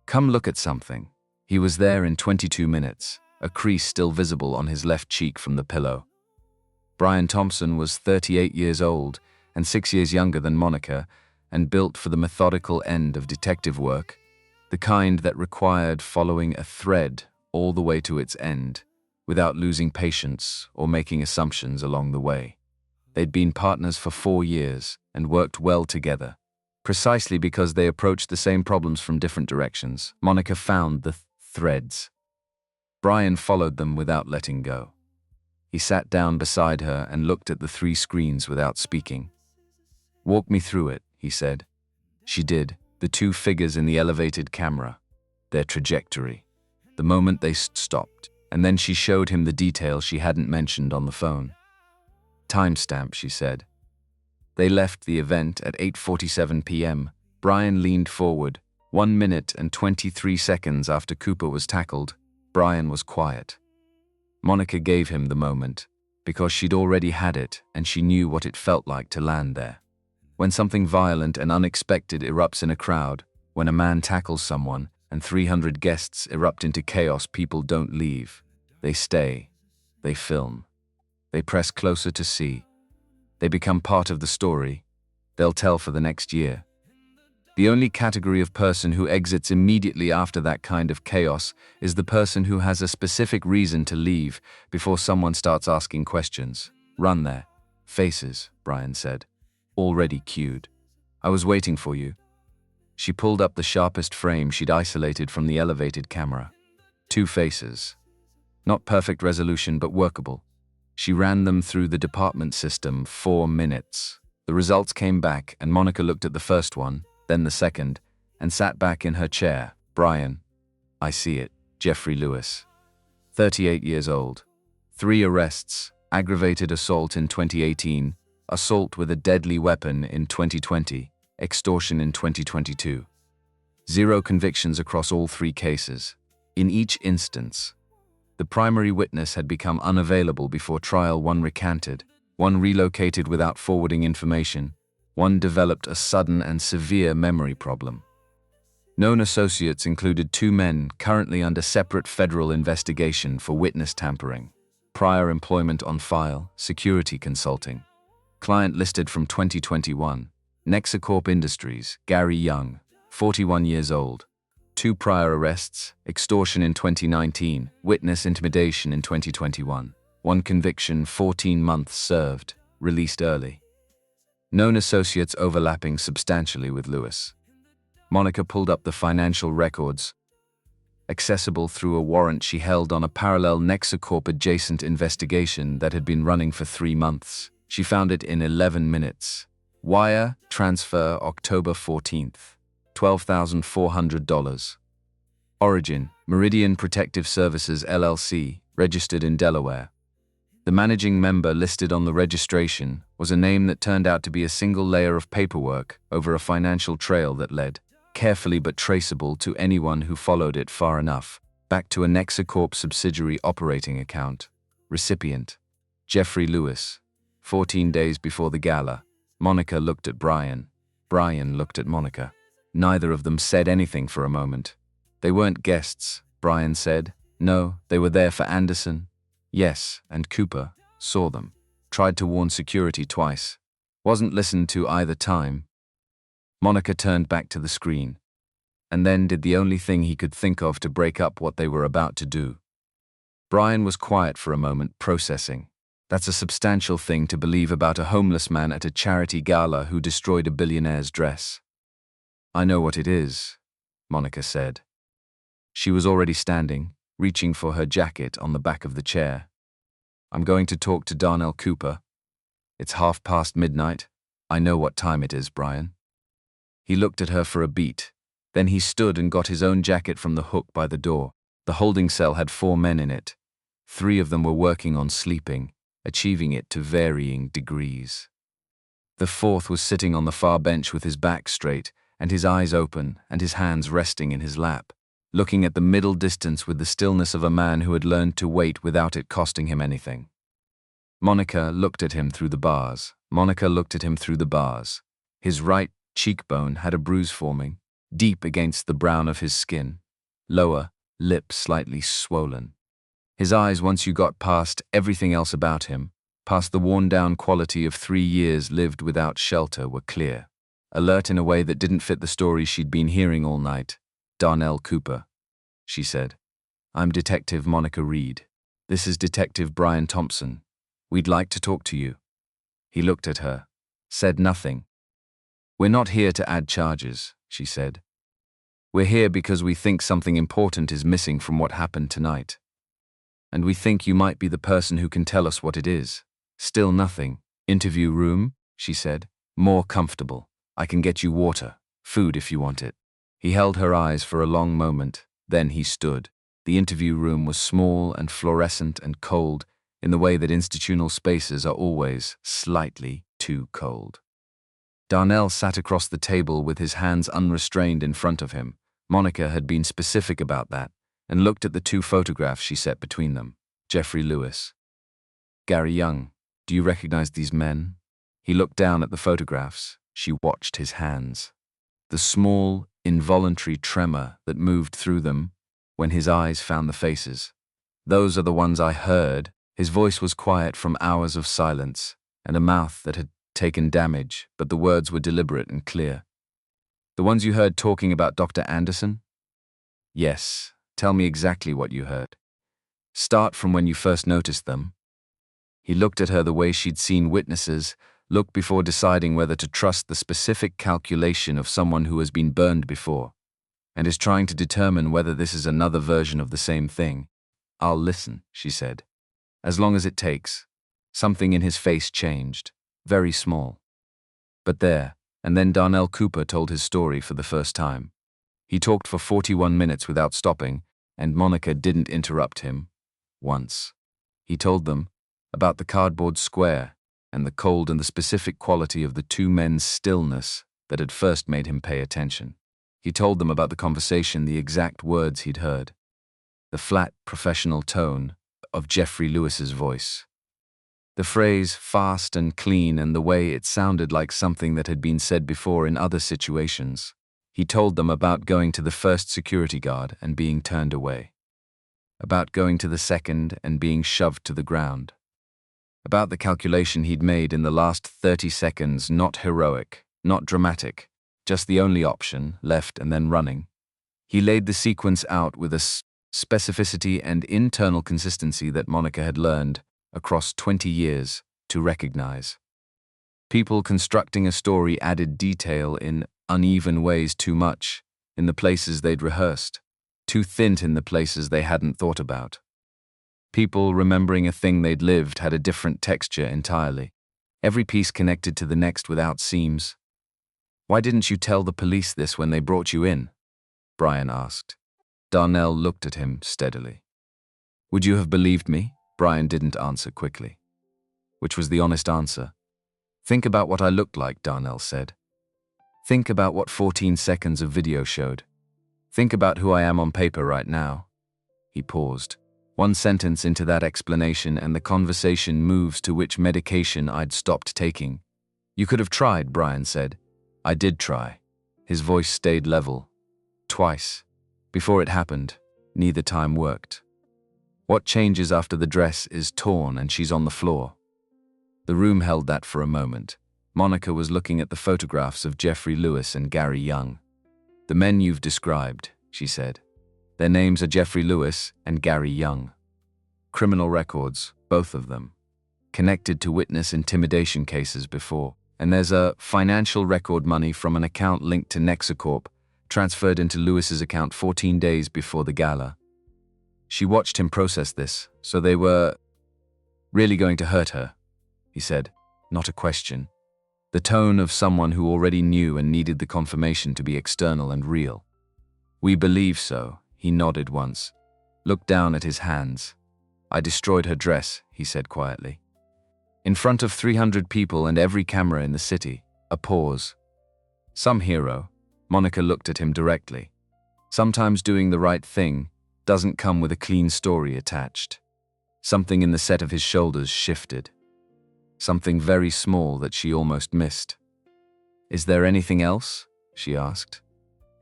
Come look at something." He was there in 22 minutes, a crease still visible on his left cheek from the pillow. Brian Thompson was 38 years old and 6 years younger than Monica, and built for the methodical end of detective work, the kind that required following a thread all the way to its end, without losing patience or making assumptions along the way. They'd been partners for 4 years and worked well together. Precisely because they approached the same problems from different directions, Monica found the threads. Brian followed them without letting go. He sat down beside her and looked at the 3 screens without speaking. "Walk me through it," he said. She did, the 2 figures in the elevated camera, their trajectory, the moment they stopped, and then she showed him the detail she hadn't mentioned on the phone. "Timestamp," she said. They left the event at 8:47 p.m. Brian leaned forward. 1 minute and 23 seconds after Cooper was tackled, Brian was quiet. Monica gave him the moment, because she'd already had it and she knew what it felt like to land there. When something violent and unexpected erupts in a crowd, when a man tackles someone and 300 guests erupt into chaos, people don't leave. They stay. They film. They press closer to see. They become part of the story. They'll tell for the next year. The only category of person who exits immediately after that kind of chaos is the person who has a specific reason to leave before someone starts asking questions. "Run there." "Faces," Brian said. "Already cued. I was waiting for you." She pulled up the sharpest frame she'd isolated from the elevated camera. 2 faces. Not perfect resolution, but workable. She ran them through the department system. 4 minutes. The results came back, and Monica looked at the first one, then the second, and sat back in her chair. "Brian, I see it. Jeffrey Lewis. 38 years old. 3 arrests, aggravated assault in 2018, assault with a deadly weapon in 2020, extortion in 2022. 0 convictions across all 3 cases. In each instance, the primary witness had become unavailable before trial. 1 recanted, 1 relocated without forwarding information, 1 developed a sudden and severe memory problem. Known associates included 2 men currently under separate federal investigation for witness tampering. Prior employment on file, security consulting. Client listed from 2021, Nexacorp Industries, Gary Young, 41 years old. 2 prior arrests, extortion in 2019, witness intimidation in 2021. 1 conviction, 14 months served, released early. Known associates overlapping substantially with Lewis. Monica pulled up the financial records, accessible through a warrant she held on a parallel Nexacorp-adjacent investigation that had been running for 3 months. She found it in 11 minutes. Wire transfer October 14th, $12,400. Origin, Meridian Protective Services LLC, registered in Delaware. The managing member listed on the registration was a name that turned out to be a single layer of paperwork over a financial trail that led, carefully but traceable to anyone who followed it far enough, back to a Nexacorp subsidiary operating account. Recipient, Jeffrey Lewis. 14 days before the gala, Monica looked at Brian. Brian looked at Monica. Neither of them said anything for a moment. They weren't guests, Brian said. No, they were there for Anderson. Yes, and Cooper saw them. Tried to warn security twice. Wasn't listened to either time. Monica turned back to the screen, and then did the only thing he could think of to break up what they were about to do. Brian was quiet for a moment, processing. That's a substantial thing to believe about a homeless man at a charity gala who destroyed a billionaire's dress. I know what it is, Monica said. She was already standing, reaching for her jacket on the back of the chair. I'm going to talk to Darnell Cooper. It's midnight. I know what time it is, Brian. He looked at her for a beat. Then he stood and got his own jacket from the hook by the door. The holding cell had 4 men in it. 3 of them were working on sleeping, achieving it to varying degrees. The 4th was sitting on the far bench with his back straight and his eyes open and his hands resting in his lap, looking at the middle distance with the stillness of a man who had learned to wait without it costing him anything. Monica looked at him through the bars. His right cheekbone had a bruise forming, deep against the brown of his skin, lower lip slightly swollen. His eyes, once you got past everything else about him, past the worn-down quality of 3 years lived without shelter, were clear, alert in a way that didn't fit the story she'd been hearing all night. Darnell Cooper, she said. I'm Detective Monica Reed. This is Detective Brian Thompson. We'd like to talk to you. He looked at her, said nothing. We're not here to add charges, she said. We're here because we think something important is missing from what happened tonight. And we think you might be the person who can tell us what it is. Still nothing. Interview room, she said. More comfortable. I can get you water, food if you want it. He held her eyes for a long moment, then he stood. The interview room was small and fluorescent and cold in the way that institutional spaces are always slightly too cold. Darnell sat across the table with his hands unrestrained in front of him. Monica had been specific about that and looked at the 2 photographs she set between them. Jeffrey Lewis. Gary Young, do you recognize these men? He looked down at the photographs. She watched his hands. The small, involuntary tremor that moved through them when his eyes found the faces. Those are the ones I heard. His voice was quiet from hours of silence and a mouth that had taken damage, but the words were deliberate and clear. The ones you heard talking about Dr. Anderson? Yes. Tell me exactly what you heard. Start from when you first noticed them. He looked at her the way she'd seen witnesses look before deciding whether to trust the specific calculation of someone who has been burned before and is trying to determine whether this is another version of the same thing. I'll listen, she said. As long as it takes. Something in his face changed. Very small. But there, and then Darnell Cooper told his story for the first time. He talked for 41 minutes without stopping, and Monica didn't interrupt him. Once. He told them about the cardboard square and the cold and the specific quality of the 2 men's stillness that had first made him pay attention. He told them about the conversation, the exact words he'd heard, the flat, professional tone of Jeffrey Lewis's voice. The phrase fast and clean and the way it sounded like something that had been said before in other situations. He told them about going to the first security guard and being turned away. About going to the second and being shoved to the ground. About the calculation he'd made in the last 30 seconds, not heroic, not dramatic, just the only option, left and then running. He laid the sequence out with a specificity and internal consistency that Monica had learned across 20 years to recognize. People constructing a story added detail in uneven ways too much in the places they'd rehearsed, too thin in the places they hadn't thought about. People remembering a thing they'd lived had a different texture entirely. Every piece connected to the next without seams. Why didn't you tell the police this when they brought you in? Brian asked. Darnell looked at him steadily. Would you have believed me? Brian didn't answer quickly. Which was the honest answer. Think about what I looked like, Darnell said. Think about what 14 seconds of video showed. Think about who I am on paper right now. He paused. 1 sentence into that explanation and the conversation moves to which medication I'd stopped taking. You could have tried, Brian said. I did try. His voice stayed level. Twice. Before it happened, neither time worked. What changes after the dress is torn and she's on the floor? The room held that for a moment. Monica was looking at the photographs of Jeffrey Lewis and Gary Young. The men you've described, she said. Their names are Jeffrey Lewis and Gary Young. Criminal records, both of them. Connected to witness intimidation cases before. And there's a financial record money from an account linked to Nexacorp transferred into Lewis's account 14 days before the gala. She watched him process this, so they were really going to hurt her, he said, not a question. The tone of someone who already knew and needed the confirmation to be external and real. We believe so, he nodded once. Looked down at his hands. I destroyed her dress, he said quietly. In front of 300 people and every camera in the city, a pause. Some hero, Monica looked at him directly. Sometimes doing the right thing doesn't come with a clean story attached. Something in the set of his shoulders shifted. Something very small that she almost missed. Is there anything else? She asked.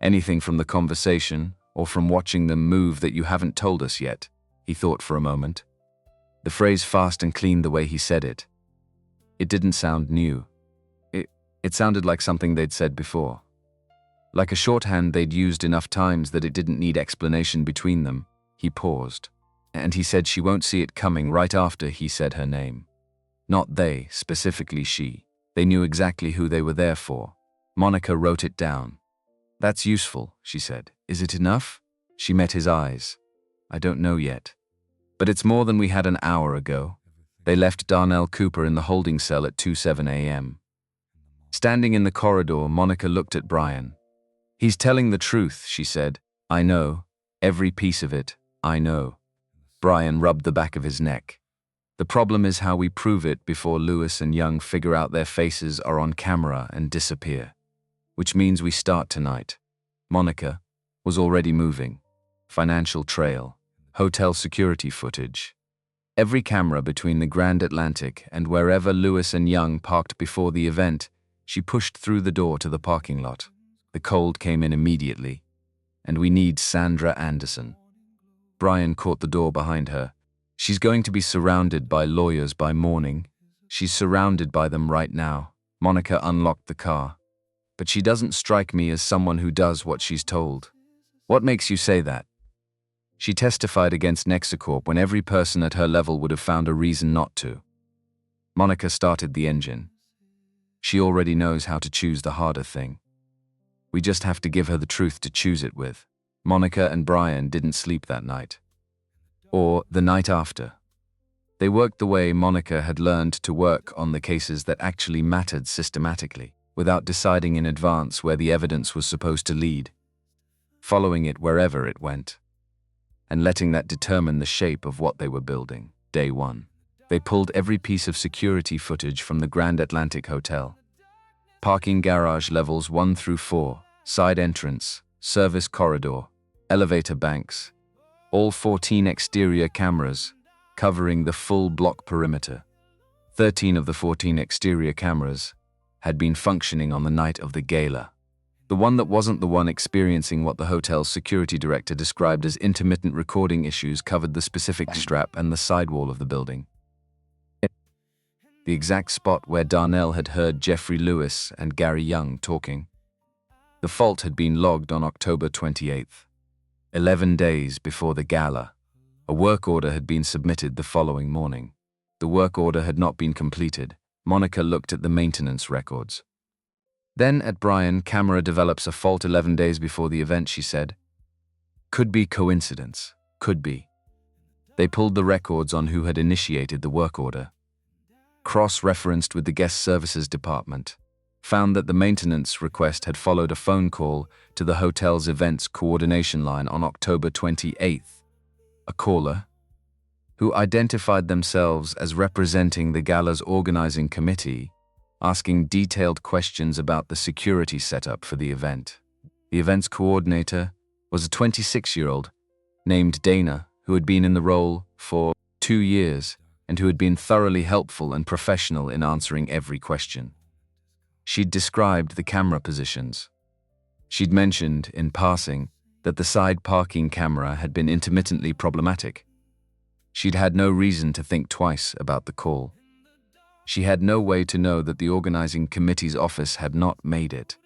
Anything from the conversation or from watching them move that you haven't told us yet? He thought for a moment. The phrase fast and clean the way he said it. It didn't sound new. It sounded like something they'd said before. Like a shorthand they'd used enough times that it didn't need explanation between them. He paused. And he said she won't see it coming right after he said her name. Not they, specifically she. They knew exactly who they were there for. Monica wrote it down. That's useful, she said. Is it enough? She met his eyes. I don't know yet. But it's more than we had an hour ago. They left Darnell Cooper in the holding cell at 2:07 a.m. Standing in the corridor, Monica looked at Brian. He's telling the truth, she said. I know. Every piece of it, I know. Brian rubbed the back of his neck. The problem is how we prove it before Lewis and Young figure out their faces are on camera and disappear. Which means we start tonight. Monica was already moving. Financial trail. Hotel security footage. Every camera between the Grand Atlantic and wherever Lewis and Young parked before the event, she pushed through the door to the parking lot. The cold came in immediately. And we need Sandra Anderson. Brian caught the door behind her. She's going to be surrounded by lawyers by morning. She's surrounded by them right now. Monica unlocked the car. But she doesn't strike me as someone who does what she's told. What makes you say that? She testified against Nexacorp when every person at her level would have found a reason not to. Monica started the engine. She already knows how to choose the harder thing. We just have to give her the truth to choose it with. Monica and Brian didn't sleep that night. Or the night after. They worked the way Monica had learned to work on the cases that actually mattered systematically, without deciding in advance where the evidence was supposed to lead, following it wherever it went, and letting that determine the shape of what they were building. Day one. They pulled every piece of security footage from the Grand Atlantic Hotel. Parking garage levels 1 through 4, side entrance, service corridor, elevator banks, all 14 exterior cameras, covering the full block perimeter. 13 of the 14 exterior cameras had been functioning on the night of the gala. The one that wasn't the one experiencing what the hotel's security director described as intermittent recording issues covered the specific strap and the sidewall of the building. The exact spot where Darnell had heard Jeffrey Lewis and Gary Young talking. The fault had been logged on October 28th, 11 days before the gala. A work order had been submitted the following morning. The work order had not been completed. Monica looked at the maintenance records. Then at Brian, camera develops a fault 11 days before the event, she said. Could be coincidence. Could be. They pulled the records on who had initiated the work order. Cross-referenced with the guest services department. Found that the maintenance request had followed a phone call to the hotel's events coordination line on October 28th. A caller, who identified themselves as representing the gala's organizing committee, asking detailed questions about the security setup for the event. The event's coordinator was a 26-year-old named Dana, who had been in the role for 2 years and who had been thoroughly helpful and professional in answering every question. She'd described the camera positions. She'd mentioned, in passing, that the side parking camera had been intermittently problematic. She'd had no reason to think twice about the call. She had no way to know that the organizing committee's office had not made it.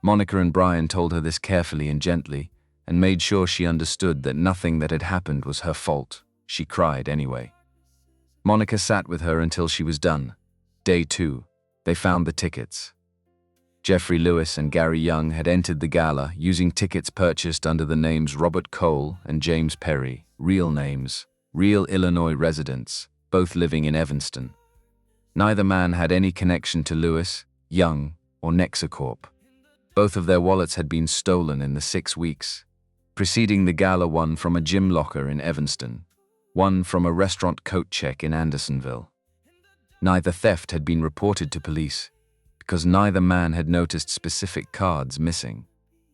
Monica and Brian told her this carefully and gently, and made sure she understood that nothing that had happened was her fault. She cried anyway. Monica sat with her until she was done. Day 2. They found the tickets. Jeffrey Lewis and Gary Young had entered the gala using tickets purchased under the names Robert Cole and James Perry, real names, real Illinois residents, both living in Evanston. Neither man had any connection to Lewis, Young, or Nexacorp. Both of their wallets had been stolen in the 6 weeks preceding the gala, one from a gym locker in Evanston, one from a restaurant coat check in Andersonville. Neither theft had been reported to police because neither man had noticed specific cards missing,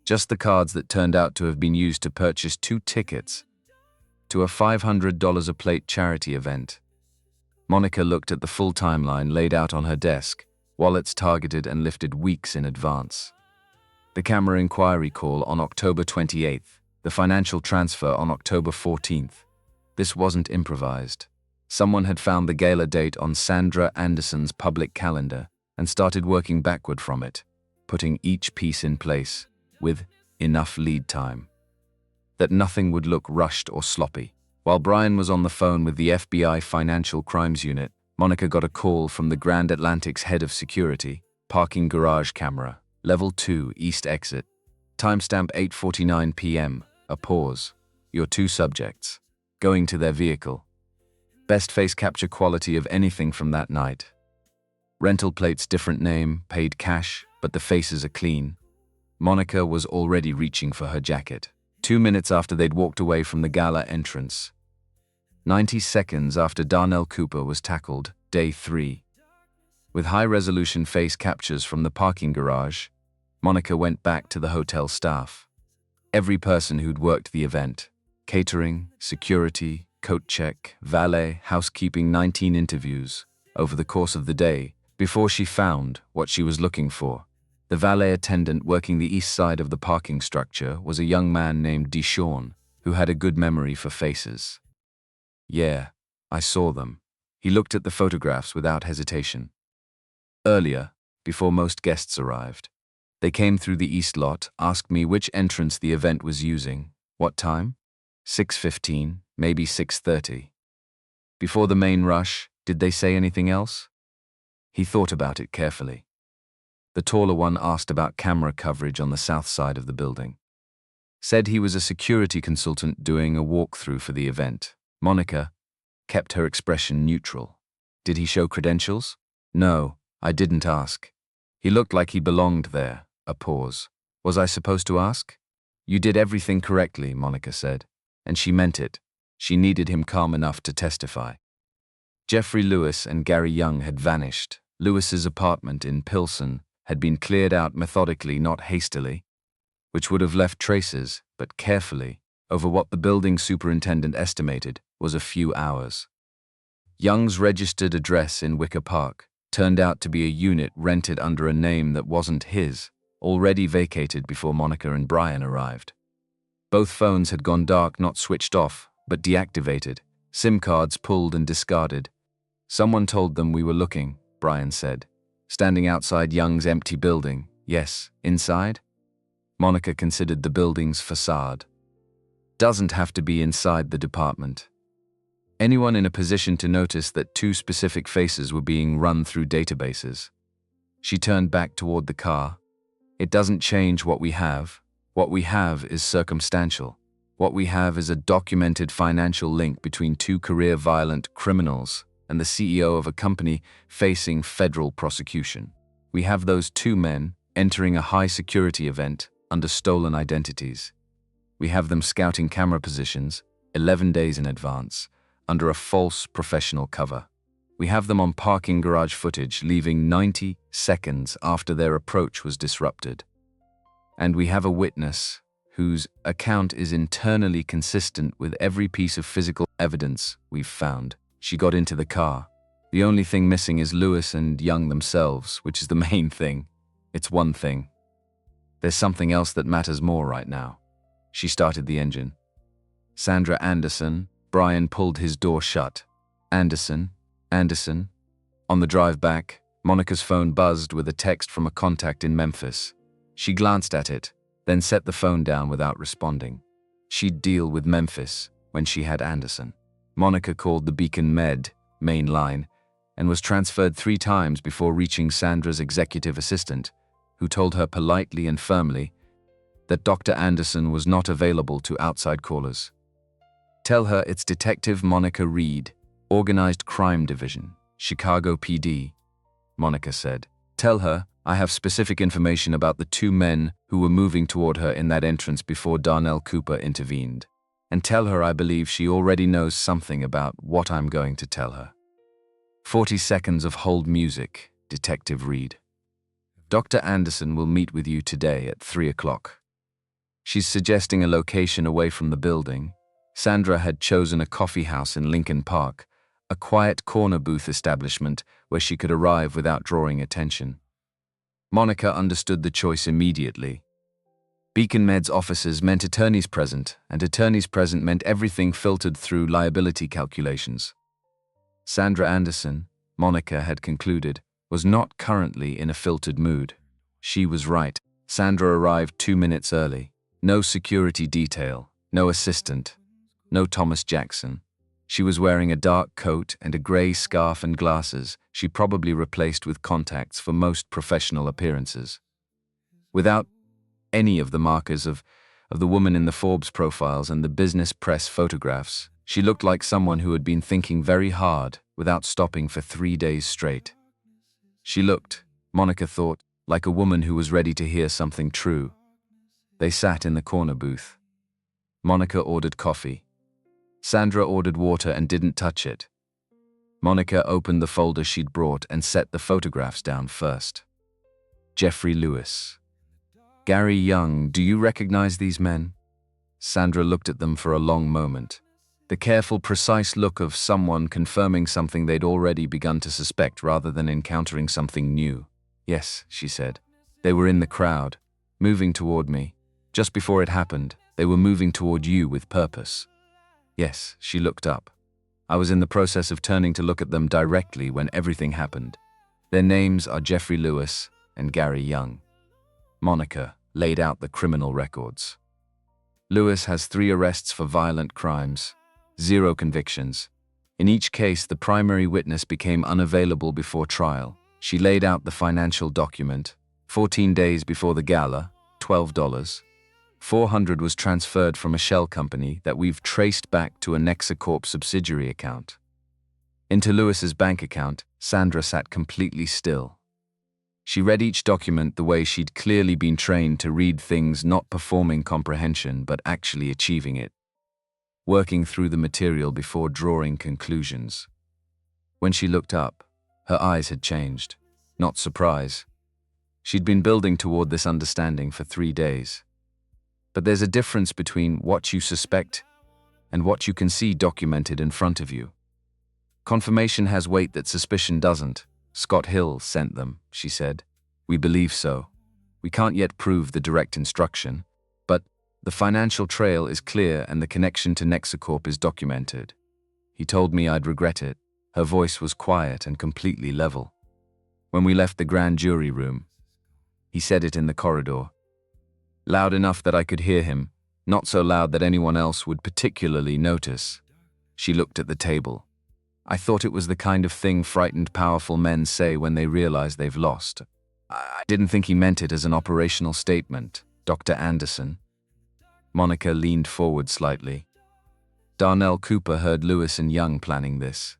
just the cards that turned out to have been used to purchase 2 tickets to a $500 a plate charity event. Monica looked at the full timeline laid out on her desk, wallets targeted and lifted weeks in advance. The camera inquiry call on October 28th, the financial transfer on October 14th. This wasn't improvised. Someone had found the gala date on Sandra Anderson's public calendar and started working backward from it, putting each piece in place with enough lead time that nothing would look rushed or sloppy. While Brian was on the phone with the FBI Financial Crimes Unit, Monica got a call from the Grand Atlantic's head of security, parking garage camera, level 2, east exit. Timestamp 8:49 p.m., a pause. Your 2 subjects. Going to their vehicle. Best face capture quality of anything from that night. Rental plates different name, paid cash, but the faces are clean. Monica was already reaching for her jacket. 2 minutes after they'd walked away from the gala entrance. 90 seconds after Darnell Cooper was tackled, day 3. With high-resolution face captures from the parking garage, Monica went back to the hotel staff. Every person who'd worked the event, catering, security, coat check, valet, housekeeping, 19 interviews over the course of the day before she found what she was looking for. The valet attendant working the east side of the parking structure was a young man named Deshawn, who had a good memory for faces. Yeah, I saw them. He looked at the photographs without hesitation. Earlier, before most guests arrived, they came through the east lot, asked me which entrance the event was using. What time? 6:15, maybe 6:30. Before the main rush, did they say anything else? He thought about it carefully. The taller one asked about camera coverage on the south side of the building. Said he was a security consultant doing a walkthrough for the event. Monica kept her expression neutral. Did he show credentials? No, I didn't ask. He looked like he belonged there. A pause. Was I supposed to ask? You did everything correctly, Monica said, and she meant it. She needed him calm enough to testify. Jeffrey Lewis and Gary Young had vanished. Lewis's apartment in Pilsen had been cleared out methodically, not hastily, which would have left traces, but carefully, over what the building superintendent estimated was a few hours. Young's registered address in Wicker Park turned out to be a unit rented under a name that wasn't his, already vacated before Monica and Brian arrived. Both phones had gone dark, not switched off, but deactivated, SIM cards pulled and discarded. Someone told them we were looking, Brian said. Standing outside Young's empty building. Yes, inside? Monica considered the building's facade. Doesn't have to be inside the department. Anyone in a position to notice that 2 specific faces were being run through databases. She turned back toward the car. It doesn't change what we have. What we have is circumstantial. What we have is a documented financial link between 2 career violent criminals and the CEO of a company facing federal prosecution. We have those 2 men entering a high-security event under stolen identities. We have them scouting camera positions 11 days in advance under a false professional cover. We have them on parking garage footage leaving 90 seconds after their approach was disrupted. And we have a witness whose account is internally consistent with every piece of physical evidence we've found. She got into the car. The only thing missing is Lewis and Young themselves, which is the main thing. It's one thing. There's something else that matters more right now. She started the engine. Sandra Anderson. Brian pulled his door shut. Anderson. On the drive back, Monica's phone buzzed with a text from a contact in Memphis. She glanced at it, then set the phone down without responding. She'd deal with Memphis when she had Anderson. Monica called the Beacon Med main line and was transferred 3 times before reaching Sandra's executive assistant, who told her politely and firmly that Dr. Anderson was not available to outside callers. Tell her it's Detective Monica Reed, Organized Crime Division, Chicago PD, Monica said. Tell her I have specific information about the two men who were moving toward her in that entrance before Darnell Cooper intervened. And tell her I believe she already knows something about what I'm going to tell her. 40 seconds of hold music, Detective Reed. Dr. Anderson will meet with you today at 3 o'clock. She's suggesting a location away from the building. Sandra had chosen a coffee house in Lincoln Park, a quiet corner booth establishment where she could arrive without drawing attention. Monica understood the choice immediately. Beacon Med's offices meant attorneys present, and attorneys present meant everything filtered through liability calculations. Sandra Anderson, Monica had concluded, was not currently in a filtered mood. She was right. Sandra arrived 2 minutes early. No security detail, no assistant, no Thomas Jackson. She was wearing a dark coat and a gray scarf and glasses she probably replaced with contacts for most professional appearances. Without any of the markers of the woman in the Forbes profiles and the business press photographs, she looked like someone who had been thinking very hard without stopping for 3 days straight. She looked, Monica thought, like a woman who was ready to hear something true. They sat in the corner booth. Monica ordered coffee. Sandra ordered water and didn't touch it. Monica opened the folder she'd brought and set the photographs down first. Jeffrey Lewis. Gary Young, do you recognize these men? Sandra looked at them for a long moment. The careful, precise look of someone confirming something they'd already begun to suspect rather than encountering something new. Yes, she said. They were in the crowd, moving toward me. Just before it happened, they were moving toward you with purpose. Yes, she looked up. I was in the process of turning to look at them directly when everything happened. Their names are Jeffrey Lewis and Gary Young. Monica laid out the criminal records. Lewis has 3 arrests for violent crimes, 0 convictions. In each case, the primary witness became unavailable before trial. She laid out the financial document. 14 days before the gala, $12. $400 was transferred from a shell company that we've traced back to a Nexacorp subsidiary account. Into Lewis's bank account, Sandra sat completely still. She read each document the way she'd clearly been trained to read things, not performing comprehension but actually achieving it, working through the material before drawing conclusions. When she looked up, her eyes had changed, not surprise. She'd been building toward this understanding for 3 days. But there's a difference between what you suspect and what you can see documented in front of you. Confirmation has weight that suspicion doesn't. Scott Hill sent them, she said. We believe so. We can't yet prove the direct instruction, but the financial trail is clear and the connection to Nexacorp is documented. He told me I'd regret it. Her voice was quiet and completely level. When we left the grand jury room, he said it in the corridor. Loud enough that I could hear him, not so loud that anyone else would particularly notice. She looked at the table. I thought it was the kind of thing frightened, powerful men say when they realize they've lost. I didn't think he meant it as an operational statement, Dr. Anderson. Monica leaned forward slightly. Darnell Cooper heard Lewis and Young planning this.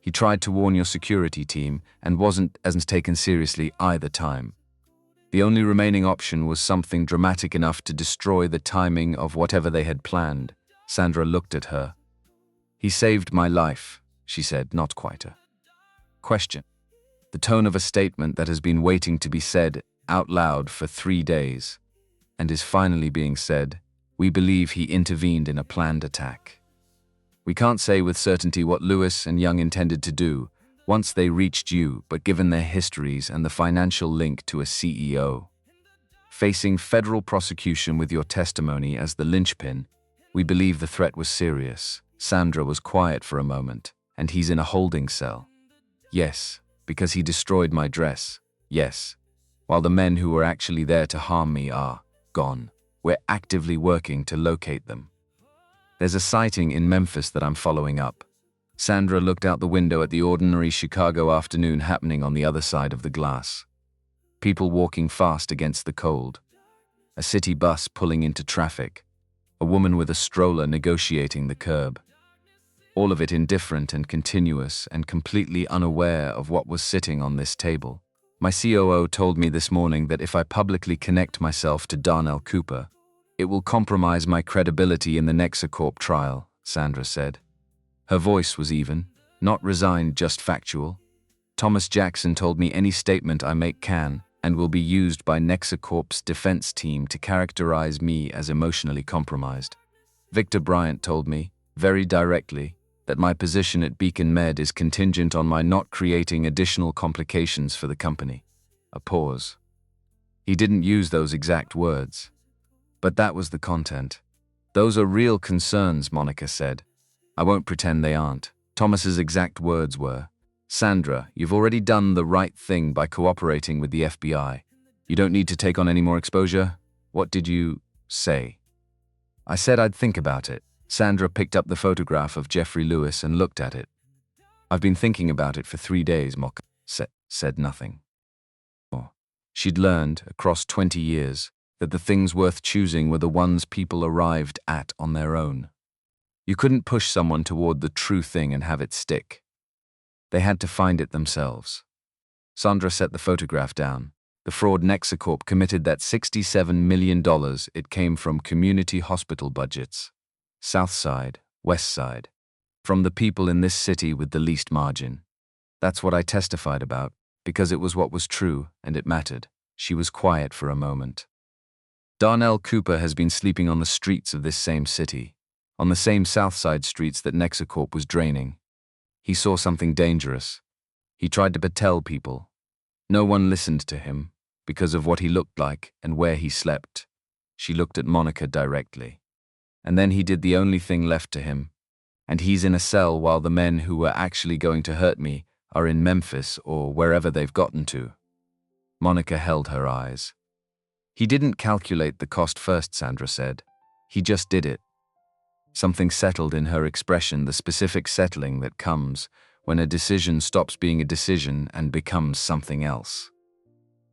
He tried to warn your security team and wasn't as taken seriously either time. The only remaining option was something dramatic enough to destroy the timing of whatever they had planned. Sandra looked at her. He saved my life, she said, not quite a question. The tone of a statement that has been waiting to be said out loud for 3 days, and is finally being said. We believe he intervened in a planned attack. We can't say with certainty what Lewis and Young intended to do once they reached you, but given their histories and the financial link to a CEO, facing federal prosecution with your testimony as the linchpin, we believe the threat was serious. Sandra was quiet for a moment. And he's in a holding cell. Yes, because he destroyed my dress. Yes, while the men who were actually there to harm me are gone. We're actively working to locate them. There's a sighting in Memphis that I'm following up. Sandra looked out the window at the ordinary Chicago afternoon happening on the other side of the glass. People walking fast against the cold. A city bus pulling into traffic. A woman with a stroller negotiating the curb. All of it indifferent and continuous and completely unaware of what was sitting on this table. My COO told me this morning that if I publicly connect myself to Darnell Cooper, it will compromise my credibility in the Nexacorp trial, Sandra said. Her voice was even, not resigned, just factual. Thomas Jackson told me any statement I make can and will be used by Nexacorp's defense team to characterize me as emotionally compromised. Victor Bryant told me, very directly, that my position at Beacon Med is contingent on my not creating additional complications for the company. A pause. He didn't use those exact words. But that was the content. Those are real concerns, Monica said. I won't pretend they aren't. Thomas's exact words were, Sandra, you've already done the right thing by cooperating with the FBI. You don't need to take on any more exposure. What did you say? I said I'd think about it. Sandra picked up the photograph of Jeffrey Lewis and looked at it. I've been thinking about it for 3 days, Monica said nothing. She'd learned, across 20 years, that the things worth choosing were the ones people arrived at on their own. You couldn't push someone toward the true thing and have it stick. They had to find it themselves. Sandra set the photograph down. The fraud Nexacorp committed that $67 million it came from community hospital budgets. South Side, West Side. From the people in this city with the least margin. That's what I testified about, because it was what was true and it mattered. She was quiet for a moment. Darnell Cooper has been sleeping on the streets of this same city, on the same South Side streets that Nexacorp was draining. He saw something dangerous. He tried to tell people. No one listened to him, because of what he looked like and where he slept. She looked at Monica directly. And then he did the only thing left to him. And he's in a cell while the men who were actually going to hurt me are in Memphis or wherever they've gotten to. Monica held her eyes. He didn't calculate the cost first, Sandra said. He just did it. Something settled in her expression, the specific settling that comes when a decision stops being a decision and becomes something else.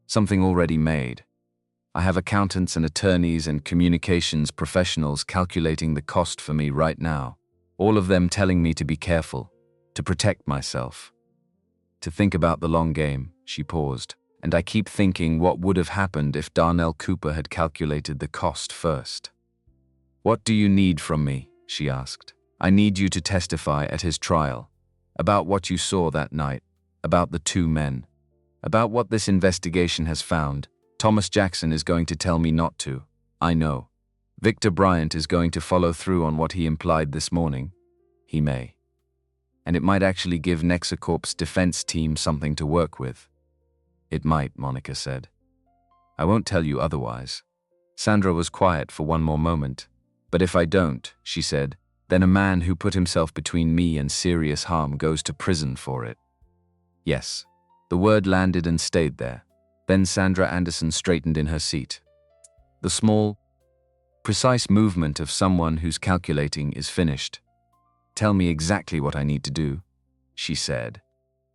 Something already made. I have accountants and attorneys and communications professionals calculating the cost for me right now, all of them telling me to be careful, to protect myself. To think about the long game, she paused, and I keep thinking what would have happened if Darnell Cooper had calculated the cost first. What do you need from me? She asked. I need you to testify at his trial, about what you saw that night, about the 2 men, about what this investigation has found. Thomas Jackson is going to tell me not to. I know. Victor Bryant is going to follow through on what he implied this morning. He may. And it might actually give Nexacorp's defense team something to work with. It might, Monica said. I won't tell you otherwise. Sandra was quiet for one more moment. But if I don't, she said, then a man who put himself between me and serious harm goes to prison for it. Yes. The word landed and stayed there. Then Sandra Anderson straightened in her seat. The small, precise movement of someone whose calculating is finished. Tell me exactly what I need to do, she said.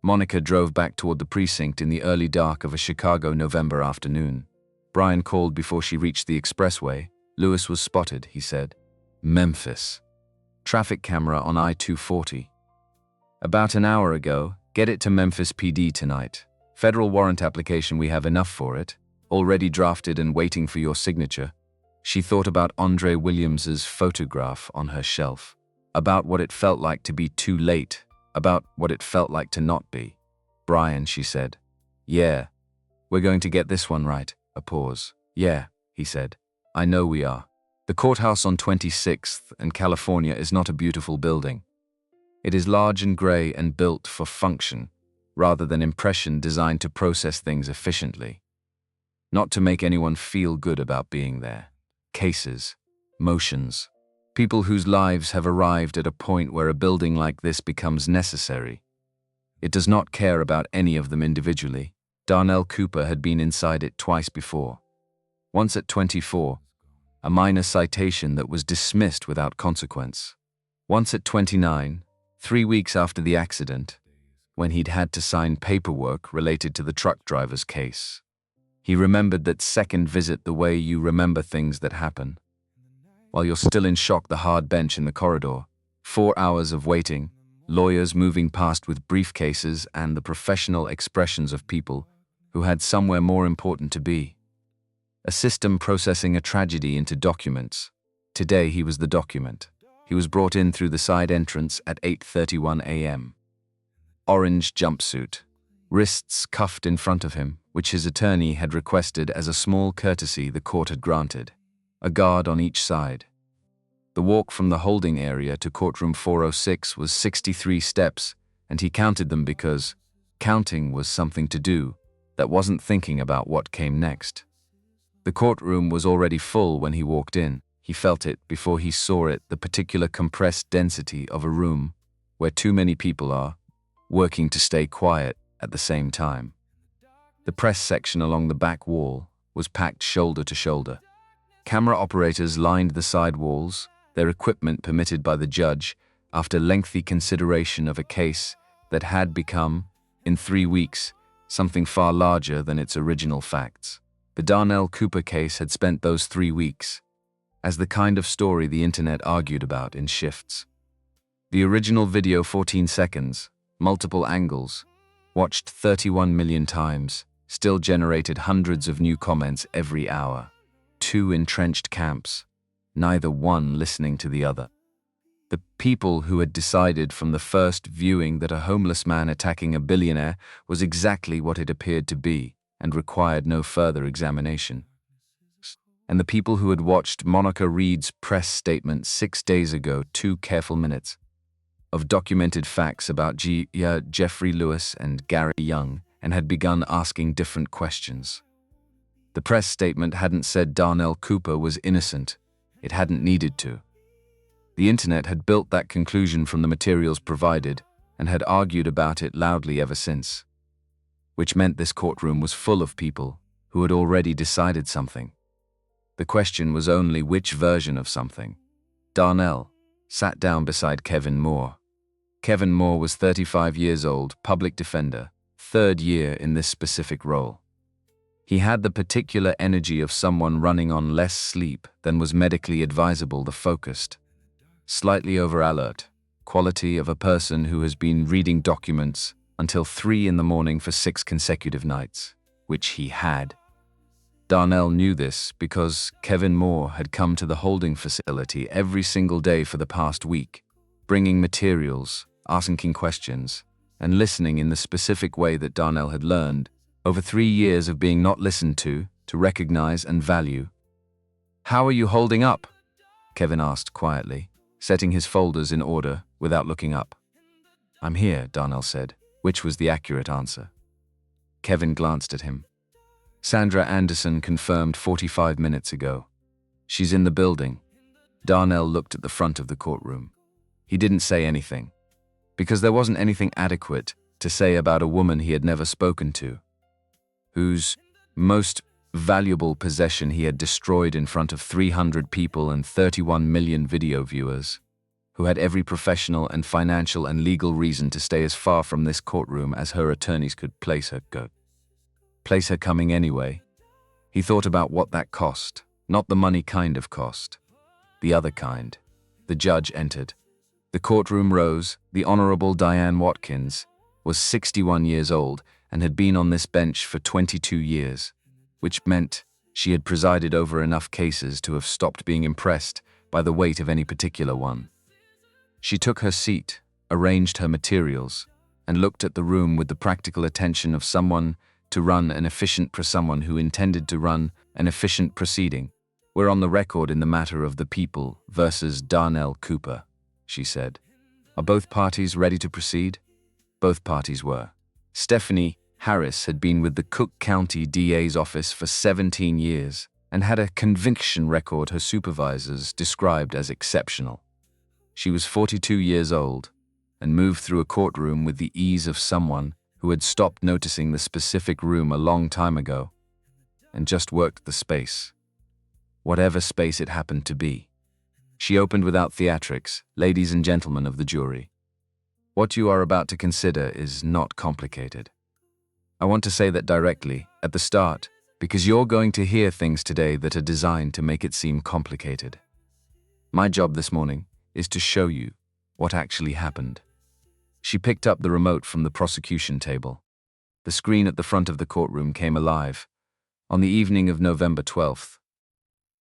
Monica drove back toward the precinct in the early dark of a Chicago November afternoon. Brian called before she reached the expressway. Lewis was spotted, he said. Memphis. Traffic camera on I-240. About an hour ago, get it to Memphis PD tonight. Federal warrant application, we have enough for it. Already drafted and waiting for your signature. She thought about Andre Williams's photograph on her shelf. About what it felt like to be too late. About what it felt like to not be. Brian, she said. Yeah. We're going to get this one right. A pause. Yeah, he said. I know we are. The courthouse on 26th and California is not a beautiful building. It is large and gray and built for function, rather than impression, designed to process things efficiently. Not to make anyone feel good about being there. Cases, motions, people whose lives have arrived at a point where a building like this becomes necessary. It does not care about any of them individually. Darnell Cooper had been inside it twice before. Once at 24, a minor citation that was dismissed without consequence. Once at 29, 3 weeks after the accident, when he'd had to sign paperwork related to the truck driver's case. He remembered that second visit the way you remember things that happen. While you're still in shock, the hard bench in the corridor, 4 hours of waiting, lawyers moving past with briefcases, and the professional expressions of people who had somewhere more important to be. A system processing a tragedy into documents. Today he was the document. He was brought in through the side entrance at 8:31 a.m. Orange jumpsuit, wrists cuffed in front of him, which his attorney had requested as a small courtesy the court had granted. A guard on each side. The walk from the holding area to courtroom 406 was 63 steps, and he counted them because counting was something to do that wasn't thinking about what came next. The courtroom was already full when he walked in. He felt it before he saw it, the particular compressed density of a room where too many people are, working to stay quiet at the same time. The press section along the back wall was packed shoulder to shoulder. Camera operators lined the side walls, their equipment permitted by the judge after lengthy consideration of a case that had become, in 3 weeks, something far larger than its original facts. The Darnell Cooper case had spent those 3 weeks as the kind of story the internet argued about in shifts. The original video, 14 seconds, multiple angles, watched 31 million times, still generated hundreds of new comments every hour. 2 entrenched camps, neither one listening to the other. The people who had decided from the first viewing that a homeless man attacking a billionaire was exactly what it appeared to be and required no further examination. And the people who had watched Monica Reed's press statement 6 days ago, 2 careful minutes of documented facts about Jeffrey Lewis and Gary Young, and had begun asking different questions. The press statement hadn't said Darnell Cooper was innocent. It hadn't needed to. The internet had built that conclusion from the materials provided and had argued about it loudly ever since, which meant this courtroom was full of people who had already decided something. The question was only which version of something. Darnell sat down beside Kevin Moore. Kevin Moore was 35 years old, public defender, 3rd year in this specific role. He had the particular energy of someone running on less sleep than was medically advisable, the focused, slightly over-alert quality of a person who has been reading documents until 3 in the morning for 6 consecutive nights, which he had. Darnell knew this because Kevin Moore had come to the holding facility every single day for the past week, bringing materials, asking questions, and listening in the specific way that Darnell had learned over 3 years of being not listened to recognize and value. "How are you holding up?" Kevin asked quietly, setting his folders in order without looking up. "I'm here," Darnell said, which was the accurate answer. Kevin glanced at him. "Sandra Anderson confirmed 45 minutes ago. She's in the building." Darnell looked at the front of the courtroom. He didn't say anything, because there wasn't anything adequate to say about a woman he had never spoken to, whose most valuable possession he had destroyed in front of 300 people and 31 million video viewers, who had every professional and financial and legal reason to stay as far from this courtroom as her attorneys could place her coming anyway. He thought about what that cost, not the money kind of cost, the other kind. The judge entered. The courtroom rose. The Honorable Diane Watkins was 61 years old and had been on this bench for 22 years, which meant she had presided over enough cases to have stopped being impressed by the weight of any particular one. She took her seat, arranged her materials, and looked at the room with the practical attention of someone who intended to run an efficient proceeding. "We're on the record in the matter of the people versus Darnell Cooper," she said. "Are both parties ready to proceed?" Both parties were. Stephanie Harris had been with the Cook County DA's office for 17 years and had a conviction record her supervisors described as exceptional. She was 42 years old and moved through a courtroom with the ease of someone who had stopped noticing the specific room a long time ago and just worked the space, whatever space it happened to be. She opened without theatrics. "Ladies and gentlemen of the jury, what you are about to consider is not complicated. I want to say that directly, at the start, because you're going to hear things today that are designed to make it seem complicated. My job this morning is to show you what actually happened. She picked up the remote from the prosecution table. The screen at the front of the courtroom came alive on the evening of November 12th.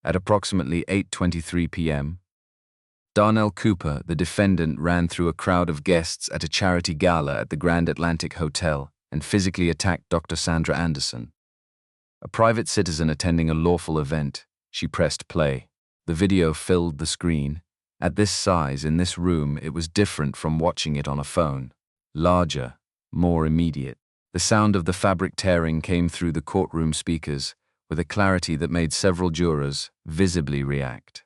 At approximately 8:23 p.m., Darnell Cooper, the defendant, ran through a crowd of guests at a charity gala at the Grand Atlantic Hotel and physically attacked Dr. Sandra Anderson. A private citizen attending a lawful event, she pressed play. The video filled the screen. At this size, in this room, it was different from watching it on a phone. Larger, more immediate. The sound of the fabric tearing came through the courtroom speakers with a clarity that made several jurors visibly react.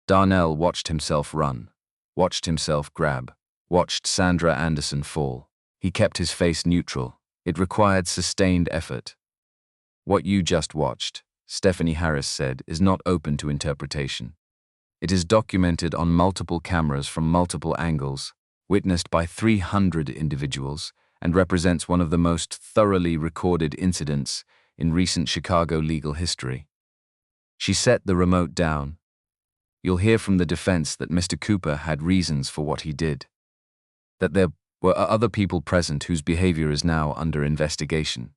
Darnell watched himself run, watched himself grab, watched Sandra Anderson fall. He kept his face neutral. It required sustained effort. What you just watched, Stephanie Harris said, is not open to interpretation. It is documented on multiple cameras from multiple angles, witnessed by 300 individuals, and represents one of the most thoroughly recorded incidents in recent Chicago legal history. She set the remote down. You'll hear from the defense that Mr. Cooper had reasons for what he did, that there were other people present whose behavior is now under investigation,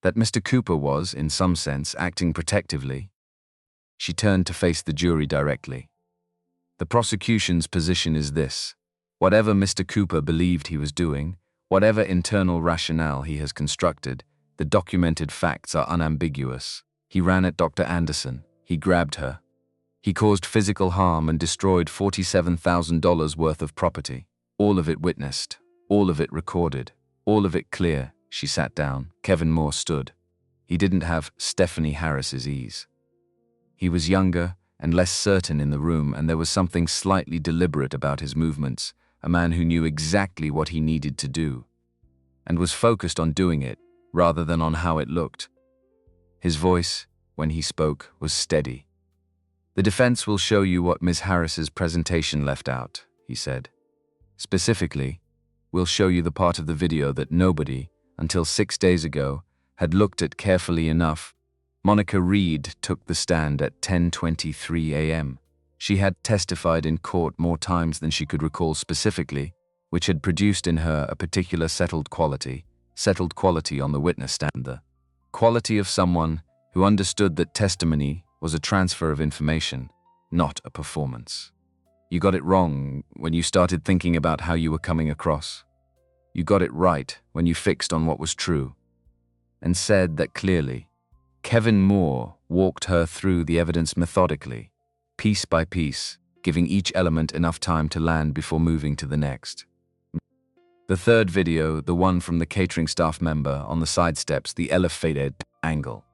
that Mr. Cooper was, in some sense, acting protectively. She turned to face the jury directly. The prosecution's position is this: whatever Mr. Cooper believed he was doing, whatever internal rationale he has constructed, the documented facts are unambiguous. He ran at Dr. Anderson. He grabbed her. He caused physical harm and destroyed $47,000 worth of property. All of it witnessed, all of it recorded, all of it clear. She sat down. Kevin Moore stood. He didn't have Stephanie Harris's ease. He was younger and less certain in the room, and there was something slightly deliberate about his movements, a man who knew exactly what he needed to do, and was focused on doing it rather than on how it looked. His voice, when he spoke, was steady. "The defense will show you what Ms. Harris's presentation left out," he said. "Specifically, we'll show you the part of the video that nobody, until 6 days ago, had looked at carefully enough." Monica Reed took the stand at 10:23 a.m. She had testified in court more times than she could recall specifically, which had produced in her a particular settled quality on the witness stand, the quality of someone who understood that testimony was a transfer of information, not a performance. You got it wrong when you started thinking about how you were coming across. You got it right when you fixed on what was true, and said that clearly. Kevin Moore walked her through the evidence methodically, piece by piece, giving each element enough time to land before moving to the next. The third video, the one from the catering staff member on the side steps, the elevated angle.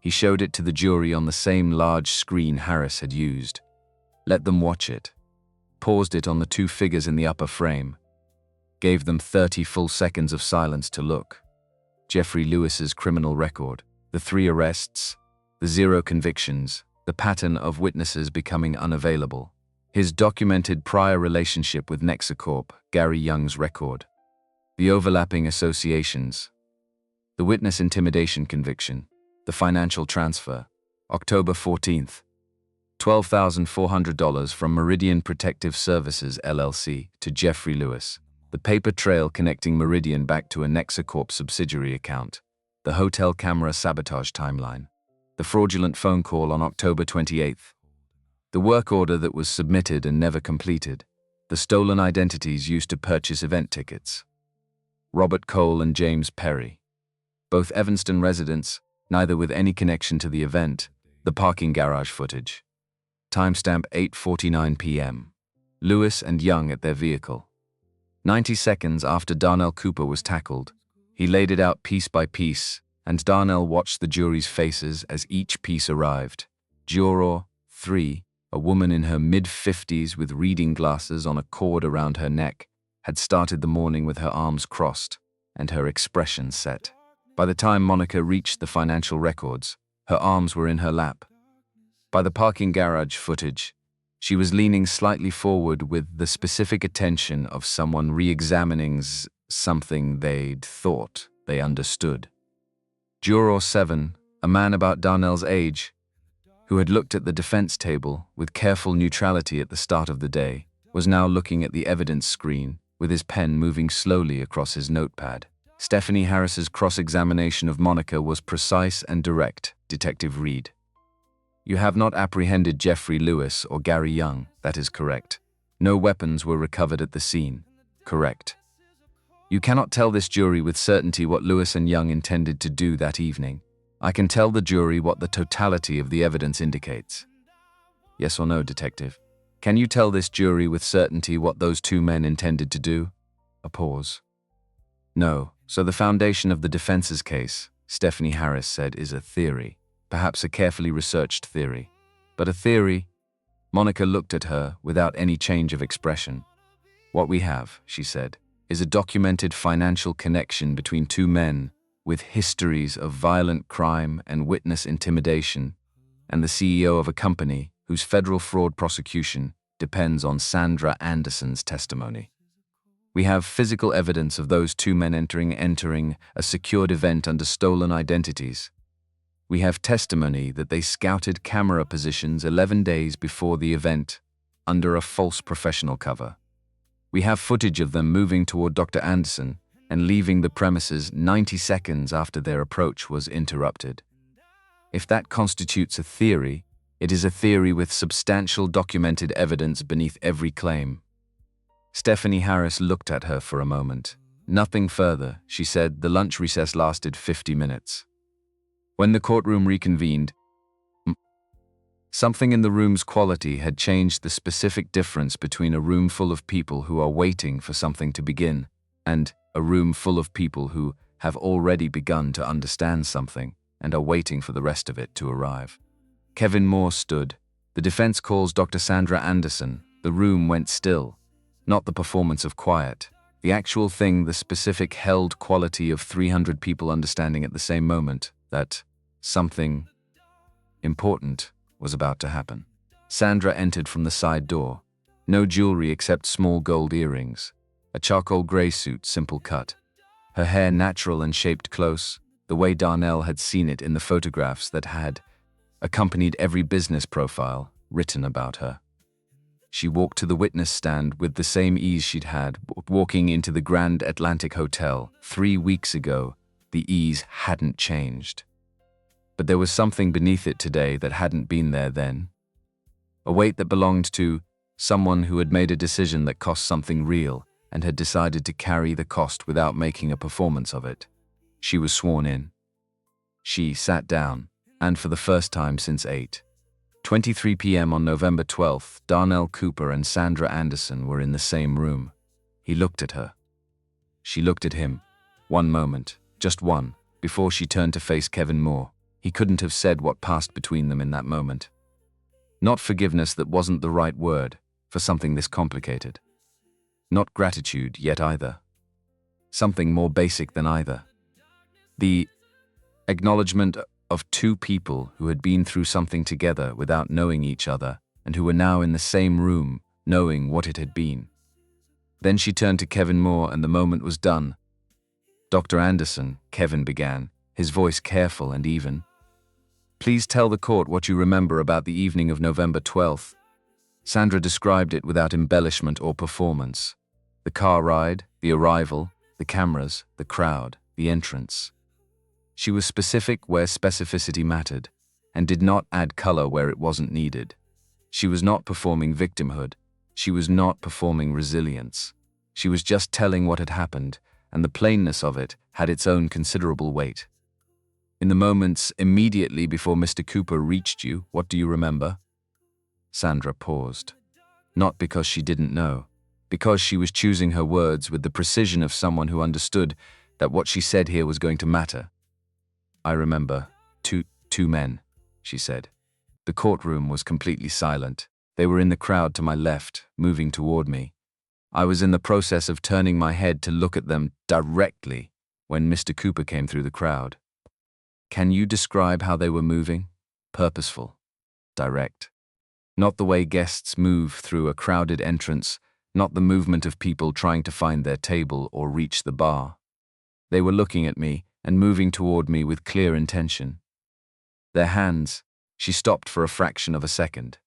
He showed it to the jury on the same large screen Harris had used. Let them watch it. Paused it on the two figures in the upper frame. Gave them 30 full seconds of silence to look. Jeffrey Lewis's criminal record, the 3 arrests, the 0 convictions, the pattern of witnesses becoming unavailable. His documented prior relationship with Nexacorp, Gary Young's record. The overlapping associations. The witness intimidation conviction. The financial transfer. October 14th. $12,400 from Meridian Protective Services, LLC, to Jeffrey Lewis. The paper trail connecting Meridian back to a Nexacorp subsidiary account. The hotel camera sabotage timeline. The fraudulent phone call on October 28th. The work order that was submitted and never completed. The stolen identities used to purchase event tickets. Robert Cole and James Perry. Both Evanston residents, neither with any connection to the event. The parking garage footage. Timestamp 8:49 p.m. Lewis and Young at their vehicle. 90 seconds after Darnell Cooper was tackled, he laid it out piece by piece, and Darnell watched the jury's faces as each piece arrived. Juror 3, a woman in her mid-50s with reading glasses on a cord around her neck, had started the morning with her arms crossed and her expression set. By the time Monica reached the financial records, her arms were in her lap. By the parking garage footage, she was leaning slightly forward with the specific attention of someone re-examining something they'd thought they understood. Juror 7, a man about Darnell's age, who had looked at the defense table with careful neutrality at the start of the day, was now looking at the evidence screen with his pen moving slowly across his notepad. Stephanie Harris's cross-examination of Monica was precise and direct, Detective Reed. You have not apprehended Jeffrey Lewis or Gary Young, that is correct. No weapons were recovered at the scene, correct. You cannot tell this jury with certainty what Lewis and Young intended to do that evening. I can tell the jury what the totality of the evidence indicates. Yes or no, Detective? Can you tell this jury with certainty what those two men intended to do? A pause. No, so the foundation of the defense's case, Stephanie Harris said, is a theory, perhaps a carefully researched theory. But a theory? Monica looked at her without any change of expression. What we have, she said, is a documented financial connection between two men with histories of violent crime and witness intimidation, and the CEO of a company whose federal fraud prosecution depends on Sandra Anderson's testimony. We have physical evidence of those two men entering a secured event under stolen identities. We have testimony that they scouted camera positions 11 days before the event under a false professional cover. We have footage of them moving toward Dr. Anderson and leaving the premises 90 seconds after their approach was interrupted. If that constitutes a theory, it is a theory with substantial documented evidence beneath every claim. Stephanie Harris looked at her for a moment. Nothing further, she said. The lunch recess lasted 50 minutes. When the courtroom reconvened, something in the room's quality had changed the specific difference between a room full of people who are waiting for something to begin and a room full of people who have already begun to understand something and are waiting for the rest of it to arrive. Kevin Moore stood. The defense calls Dr. Sandra Anderson. The room went still. Not the performance of quiet. The actual thing, the specific held quality of 300 people understanding at the same moment that something important was about to happen. Sandra entered from the side door. No jewelry except small gold earrings. A charcoal gray suit, simple cut. Her hair natural and shaped close, the way Darnell had seen it in the photographs that had accompanied every business profile written about her. She walked to the witness stand with the same ease she'd had walking into the Grand Atlantic Hotel 3 weeks ago. The ease hadn't changed. But there was something beneath it today that hadn't been there then. A weight that belonged to someone who had made a decision that cost something real and had decided to carry the cost without making a performance of it. She was sworn in. She sat down, and for the first time since 8:23 p.m. on November 12th, Darnell Cooper and Sandra Anderson were in the same room. He looked at her. She looked at him. One moment, just one, before she turned to face Kevin Moore. He couldn't have said what passed between them in that moment. Not forgiveness, that wasn't the right word for something this complicated. Not gratitude yet either. Something more basic than either. The acknowledgement of two people who had been through something together without knowing each other and who were now in the same room, knowing what it had been. Then she turned to Kevin Moore and the moment was done. Dr. Anderson, Kevin began, his voice careful and even. Please tell the court what you remember about the evening of November 12th. Sandra described it without embellishment or performance. The car ride, the arrival, the cameras, the crowd, the entrance. She was specific where specificity mattered, and did not add color where it wasn't needed. She was not performing victimhood. She was not performing resilience. She was just telling what had happened, and the plainness of it had its own considerable weight. In the moments immediately before Mr. Cooper reached you, what do you remember? Sandra paused. Not because she didn't know, because she was choosing her words with the precision of someone who understood that what she said here was going to matter. I remember two men, she said. The courtroom was completely silent. They were in the crowd to my left, moving toward me. I was in the process of turning my head to look at them directly when Mr. Cooper came through the crowd. Can you describe how they were moving? Purposeful. Direct. Not the way guests move through a crowded entrance, not the movement of people trying to find their table or reach the bar. They were looking at me, and moving toward me with clear intention. Their hands, she stopped for a fraction of a second.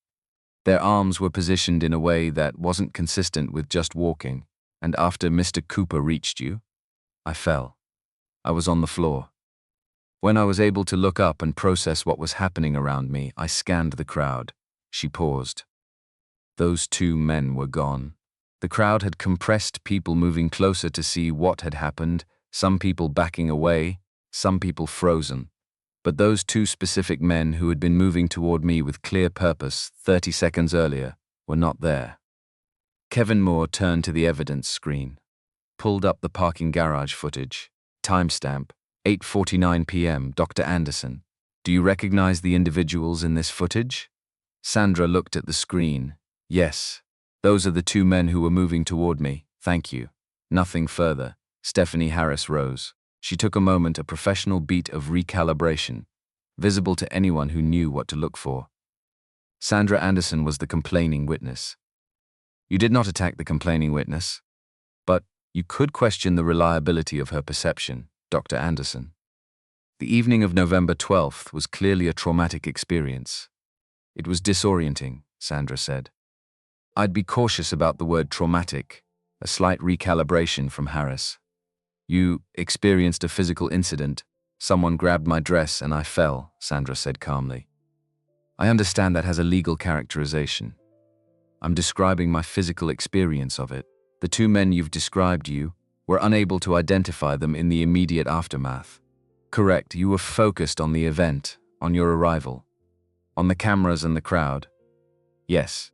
Their arms were positioned in a way that wasn't consistent with just walking, and after Mr. Cooper reached you, I fell. I was on the floor. When I was able to look up and process what was happening around me, I scanned the crowd. She paused. Those two men were gone. The crowd had compressed, people moving closer to see what had happened, some people backing away, some people frozen. But those two specific men who had been moving toward me with clear purpose 30 seconds earlier were not there. Kevin Moore turned to the evidence screen, pulled up the parking garage footage. Timestamp, 8:49 p.m. Dr. Anderson, do you recognize the individuals in this footage? Sandra looked at the screen. Yes, those are the two men who were moving toward me. Thank you. Nothing further. Stephanie Harris rose. She took a moment, a professional beat of recalibration, visible to anyone who knew what to look for. Sandra Anderson was the complaining witness. You did not attack the complaining witness, but you could question the reliability of her perception, Dr. Anderson. The evening of November 12th was clearly a traumatic experience. It was disorienting, Sandra said. I'd be cautious about the word traumatic, a slight recalibration from Harris. You experienced a physical incident. Someone grabbed my dress and I fell, Sandra said calmly. I understand that has a legal characterization. I'm describing my physical experience of it. The two men you've described were unable to identify them in the immediate aftermath. Correct, you were focused on the event, on your arrival, on the cameras and the crowd. Yes.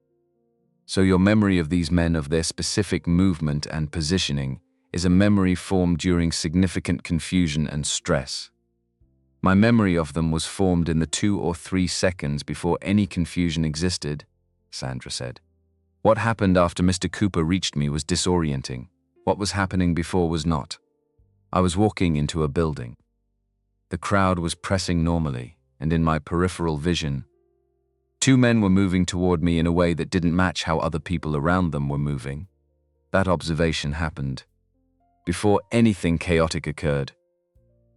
So your memory of these men, of their specific movement and positioning, is a memory formed during significant confusion and stress. My memory of them was formed in the 2 or 3 seconds before any confusion existed, Sandra said. What happened after Mr. Cooper reached me was disorienting. What was happening before was not. I was walking into a building. The crowd was pressing normally, and in my peripheral vision, two men were moving toward me in a way that didn't match how other people around them were moving. That observation happened before anything chaotic occurred.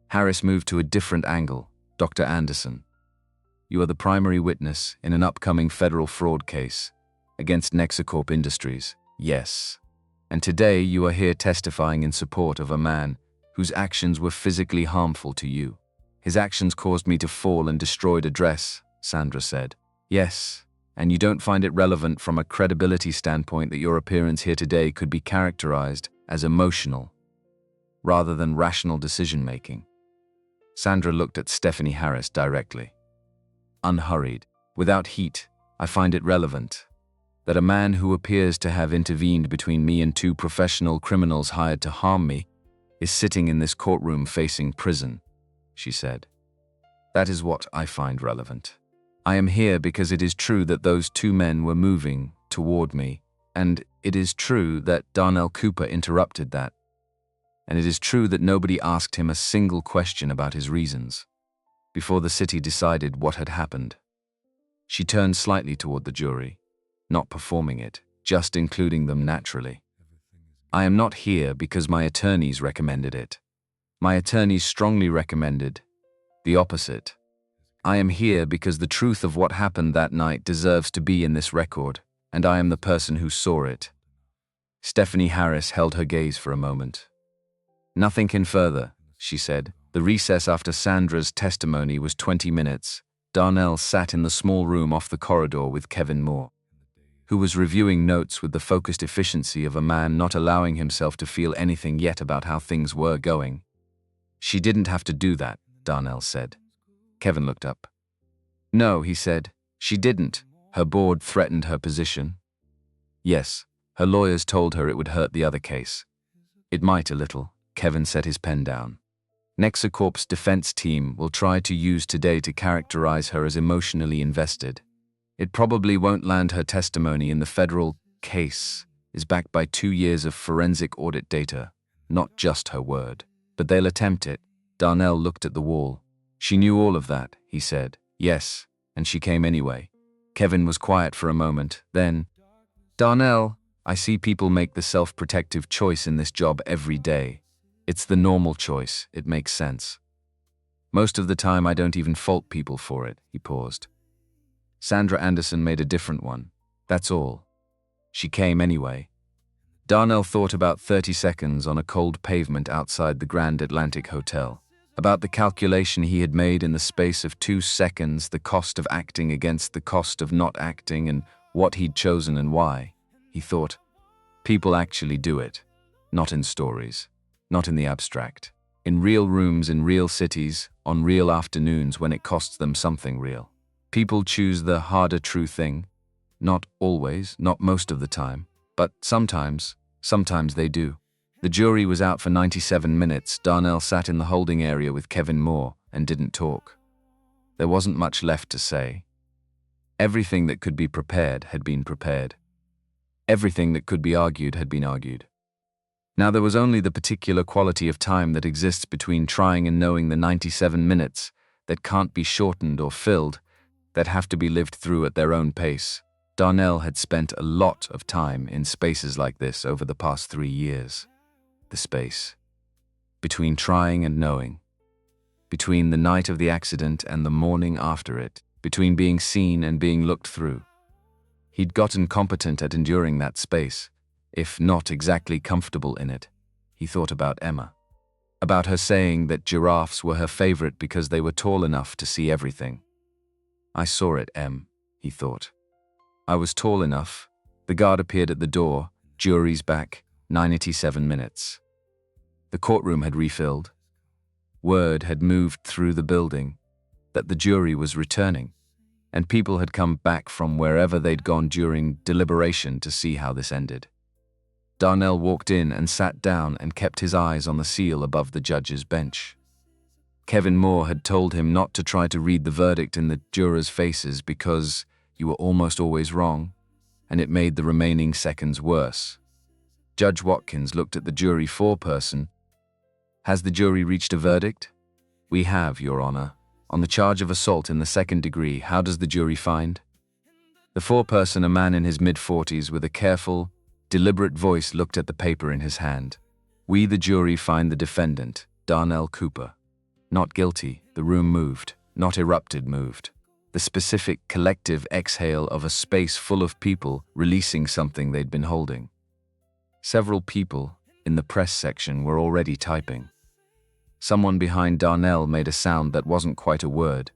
Harris moved to a different angle. Dr. Anderson, you are the primary witness in an upcoming federal fraud case against Nexacorp Industries. Yes. And today you are here testifying in support of a man whose actions were physically harmful to you. His actions caused me to fall and destroyed a dress, Sandra said. Yes. And you don't find it relevant from a credibility standpoint that your appearance here today could be characterized as emotional rather than rational decision-making. Sandra looked at Stephanie Harris directly. Unhurried, without heat, I find it relevant that a man who appears to have intervened between me and two professional criminals hired to harm me is sitting in this courtroom facing prison, she said. That is what I find relevant. I am here because it is true that those two men were moving toward me, and it is true that Darnell Cooper interrupted that. And it is true that nobody asked him a single question about his reasons before the city decided what had happened. She turned slightly toward the jury, not performing it, just including them naturally. I am not here because my attorneys recommended it. My attorneys strongly recommended the opposite. I am here because the truth of what happened that night deserves to be in this record, and I am the person who saw it. Stephanie Harris held her gaze for a moment. Nothing can further, she said. The recess after Sandra's testimony was 20 minutes. Darnell sat in the small room off the corridor with Kevin Moore, who was reviewing notes with the focused efficiency of a man not allowing himself to feel anything yet about how things were going. She didn't have to do that, Darnell said. Kevin looked up. No, he said. She didn't. Her board threatened her position. Yes, her lawyers told her it would hurt the other case. It might a little. Kevin set his pen down. Nexacorp's defense team will try to use today to characterize her as emotionally invested. It probably won't land. Her testimony in the federal case is backed by 2 years of forensic audit data, not just her word. But they'll attempt it. Darnell looked at the wall. She knew all of that, he said. Yes, and she came anyway. Kevin was quiet for a moment, then, Darnell, I see people make the self-protective choice in this job every day. It's the normal choice. It makes sense. Most of the time I don't even fault people for it." He paused. "Sandra Anderson made a different one. That's all. She came anyway." Darnell thought about 30 seconds on a cold pavement outside the Grand Atlantic Hotel, about the calculation he had made in the space of 2 seconds, the cost of acting against the cost of not acting, and what he'd chosen and why. He thought, people actually do it. Not in stories. Not in the abstract. In real rooms, in real cities, on real afternoons when it costs them something real. People choose the harder true thing. Not always, not most of the time. But sometimes they do. The jury was out for 97 minutes. Darnell sat in the holding area with Kevin Moore and didn't talk. There wasn't much left to say. Everything that could be prepared had been prepared. Everything that could be argued had been argued. Now there was only the particular quality of time that exists between trying and knowing, the 97 minutes that can't be shortened or filled, that have to be lived through at their own pace. Darnell had spent a lot of time in spaces like this over the past 3 years. The space between trying and knowing, between the night of the accident and the morning after it, between being seen and being looked through. He'd gotten competent at enduring that space, if not exactly comfortable in it. He thought about Emma, about her saying that giraffes were her favorite because they were tall enough to see everything. "I saw it, Em," he thought. "I was tall enough." The guard appeared at the door. Jury's back. 97 minutes. The courtroom had refilled. Word had moved through the building that the jury was returning, and people had come back from wherever they'd gone during deliberation to see how this ended. Darnell walked in and sat down and kept his eyes on the seal above the judge's bench. Kevin Moore had told him not to try to read the verdict in the jurors' faces because you were almost always wrong, and it made the remaining seconds worse. Judge Watkins looked at the jury foreperson. "Has the jury reached a verdict?" "We have, Your Honor. On the charge of assault in the 2nd degree, how does the jury find?" The foreperson, a man in his mid-40s with a careful, deliberate voice, looked at the paper in his hand. "We, the jury, find the defendant, Darnell Cooper, not guilty." The room moved, not erupted, moved. The specific collective exhale of a space full of people releasing something they'd been holding. Several people in the press section were already typing. Someone behind Darnell made a sound that wasn't quite a word.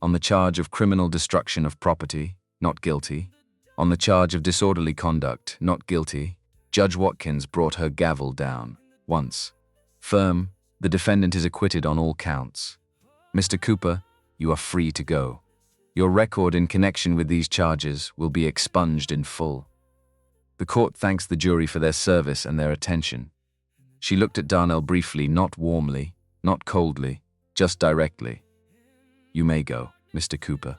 "On the charge of criminal destruction of property, not guilty. On the charge of disorderly conduct, not guilty." Judge Watkins brought her gavel down. Once. "Firm, the defendant is acquitted on all counts. Mr. Cooper, you are free to go. Your record in connection with these charges will be expunged in full." The court thanks the jury for their service and their attention. She looked at Darnell briefly, not warmly, not coldly, just directly. "You may go, Mr. Cooper."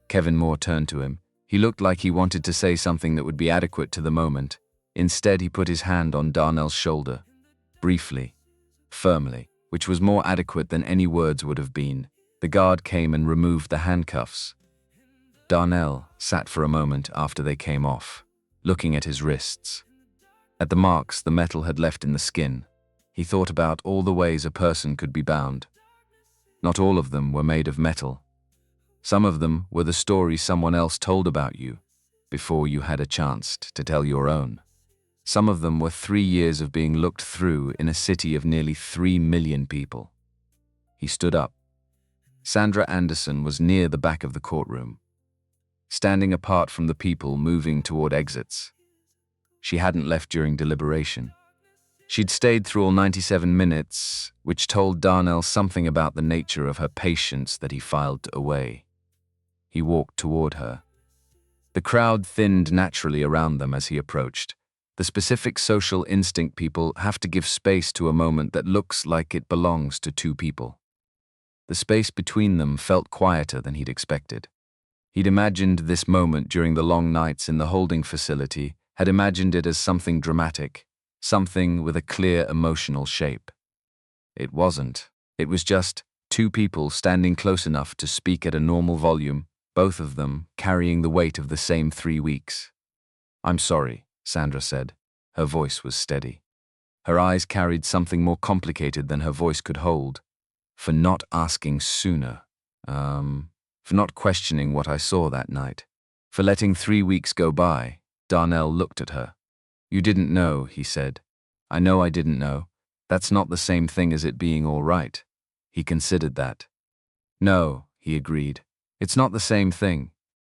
Kevin Moore turned to him. He looked like he wanted to say something that would be adequate to the moment. Instead, he put his hand on Darnell's shoulder. Briefly, firmly, which was more adequate than any words would have been. The guard came and removed the handcuffs. Darnell sat for a moment after they came off, looking at his wrists. At the marks the metal had left in the skin. He thought about all the ways a person could be bound. Not all of them were made of metal. Some of them were the story someone else told about you, before you had a chance to tell your own. Some of them were 3 years of being looked through in a city of nearly 3 million people. He stood up. Sandra Anderson was near the back of the courtroom, standing apart from the people moving toward exits. She hadn't left during deliberation. She'd stayed through all 97 minutes, which told Darnell something about the nature of her patience that he filed away. He walked toward her. The crowd thinned naturally around them as he approached. The specific social instinct people have to give space to a moment that looks like it belongs to 2 people. The space between them felt quieter than he'd expected. He'd imagined this moment during the long nights in the holding facility, had imagined it as something dramatic, something with a clear emotional shape. It wasn't. It was just 2 people standing close enough to speak at a normal volume, both of them carrying the weight of the same 3 weeks. "I'm sorry," Sandra said. Her voice was steady. Her eyes carried something more complicated than her voice could hold. For not asking sooner. For not questioning what I saw that night. For letting 3 weeks go by. Darnell looked at her. You didn't know, he said. I know I didn't know. That's not the same thing as it being all right. He considered that. No, he agreed. It's not the same thing.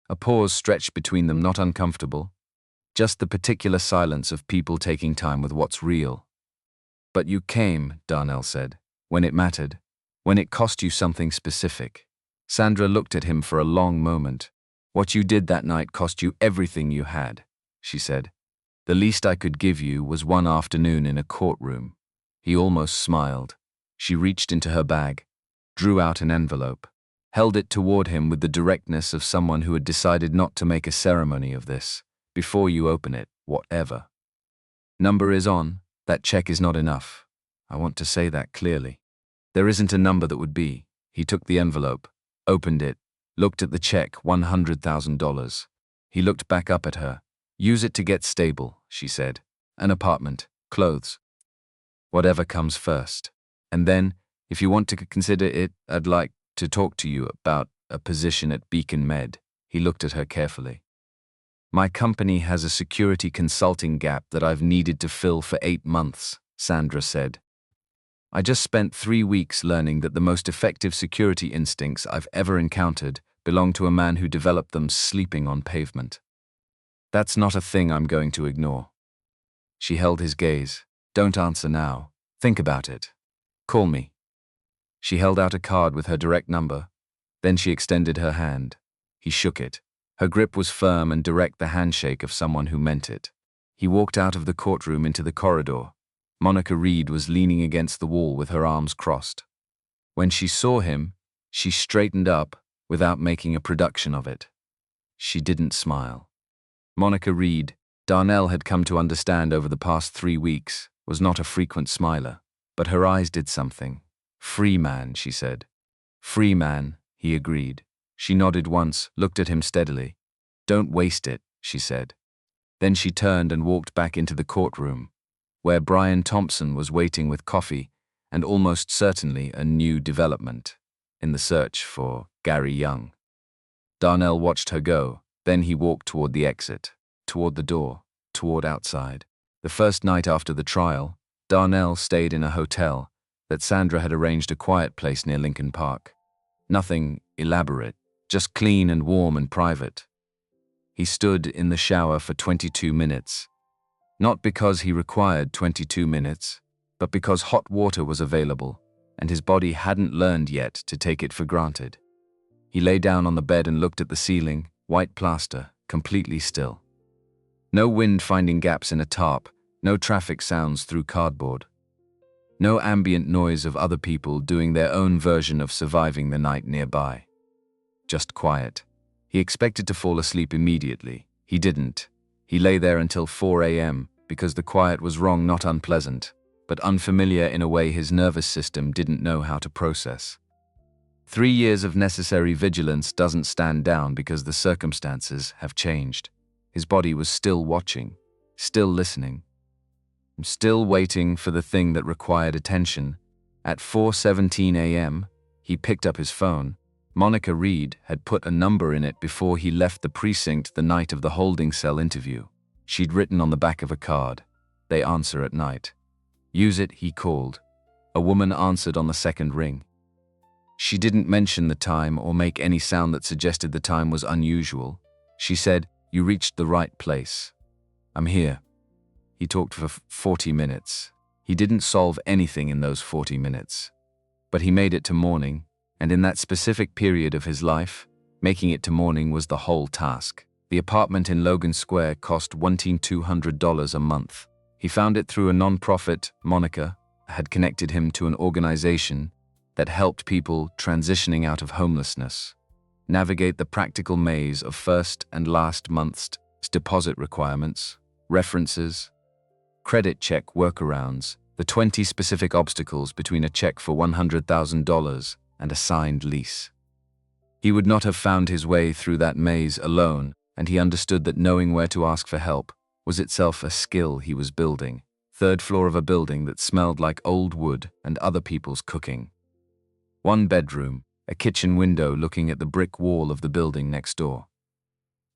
A pause stretched between them, not uncomfortable. Just the particular silence of people taking time with what's real. But you came, Darnell said, when it mattered, when it cost you something specific. Sandra looked at him for a long moment. What you did that night cost you everything you had, she said. The least I could give you was one afternoon in a courtroom. He almost smiled. She reached into her bag, drew out an envelope, held it toward him with the directness of someone who had decided not to make a ceremony of this. Before you open it, whatever. Number is on. That check is not enough. I want to say that clearly. There isn't a number that would be. He took the envelope, opened it, looked at the check, $100,000. He looked back up at her. Use it to get stable, she said. An apartment, clothes. Whatever comes first. And then, if you want to consider it, I'd like to talk to you about a position at Beacon Med. He looked at her carefully. My company has a security consulting gap that I've needed to fill for 8 months, Sandra said. I just spent 3 weeks learning that the most effective security instincts I've ever encountered belong to a man who developed them sleeping on pavement. That's not a thing I'm going to ignore. She held his gaze. Don't answer now. Think about it. Call me. She held out a card with her direct number. Then she extended her hand. He shook it. Her grip was firm and direct, the handshake of someone who meant it. He walked out of the courtroom into the corridor. Monica Reed was leaning against the wall with her arms crossed. When she saw him, she straightened up without making a production of it. She didn't smile. Monica Reed, Darnell had come to understand over the past 3 weeks, was not a frequent smiler, but her eyes did something. Free man, she said. Free man, he agreed. She nodded once, looked at him steadily. Don't waste it, she said. Then she turned and walked back into the courtroom, where Brian Thompson was waiting with coffee and almost certainly a new development in the search for Gary Young. Darnell watched her go, then he walked toward the exit, toward the door, toward outside. The first night after the trial, Darnell stayed in a hotel that Sandra had arranged, a quiet place near Lincoln Park. Nothing elaborate. Just clean and warm and private. He stood in the shower for 22 minutes. Not because he required 22 minutes, but because hot water was available, and his body hadn't learned yet to take it for granted. He lay down on the bed and looked at the ceiling, white plaster, completely still. No wind finding gaps in a tarp, no traffic sounds through cardboard. No ambient noise of other people doing their own version of surviving the night nearby. Just quiet. He expected to fall asleep immediately. He didn't. He lay there until 4 a.m. because the quiet was wrong, not unpleasant, but unfamiliar in a way his nervous system didn't know how to process. 3 years of necessary vigilance doesn't stand down because the circumstances have changed. His body was still watching, still listening, still waiting for the thing that required attention. At 4:17 a.m., he picked up his phone. Monica Reed had put a number in it before he left the precinct the night of the holding cell interview. She'd written on the back of a card, "They answer at night." Use it, he called. A woman answered on the second ring. She didn't mention the time or make any sound that suggested the time was unusual. She said, "You reached the right place. I'm here." He talked for 40 minutes. He didn't solve anything in those 40 minutes. But he made it to morning. And in that specific period of his life, making it to morning was the whole task. The apartment in Logan Square cost $1,200 a month. He found it through a non-profit. Monica had connected him to an organization that helped people transitioning out of homelessness navigate the practical maze of first and last month's deposit requirements, references, credit check workarounds, the 20 specific obstacles between a check for $100,000 and a signed lease. He would not have found his way through that maze alone, and he understood that knowing where to ask for help was itself a skill he was building. third floor of a building that smelled like old wood and other people's cooking. One bedroom, a kitchen window looking at the brick wall of the building next door.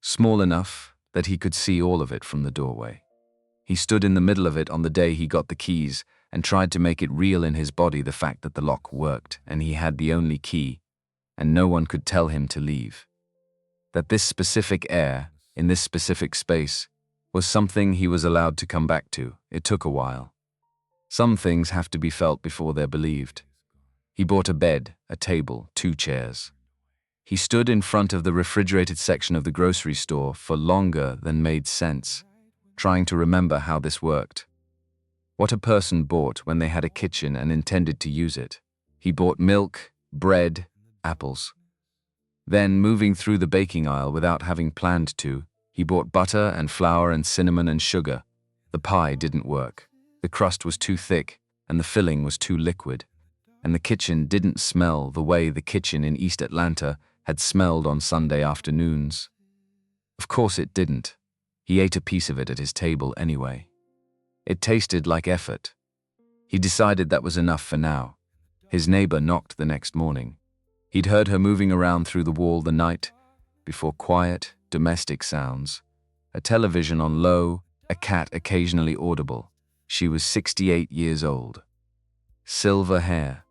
Small enough that he could see all of it from the doorway. He stood in the middle of it on the day he got the keys and tried to make it real in his body the fact that the lock worked and he had the only key and no one could tell him to leave. That this specific air, in this specific space, was something he was allowed to come back to. It took a while. Some things have to be felt before they're believed. He bought a bed, a table, 2 chairs. He stood in front of the refrigerated section of the grocery store for longer than made sense, trying to remember how this worked. What a person bought when they had a kitchen and intended to use it. He bought milk, bread, apples. Then, moving through the baking aisle without having planned to, he bought butter and flour and cinnamon and sugar. The pie didn't work. The crust was too thick and the filling was too liquid. And the kitchen didn't smell the way the kitchen in East Atlanta had smelled on Sunday afternoons. Of course it didn't. He ate a piece of it at his table anyway. It tasted like effort. He decided that was enough for now. His neighbor knocked the next morning. He'd heard her moving around through the wall the night before, quiet, domestic sounds. A television on low, a cat occasionally audible. She was 68 years old. Silver hair.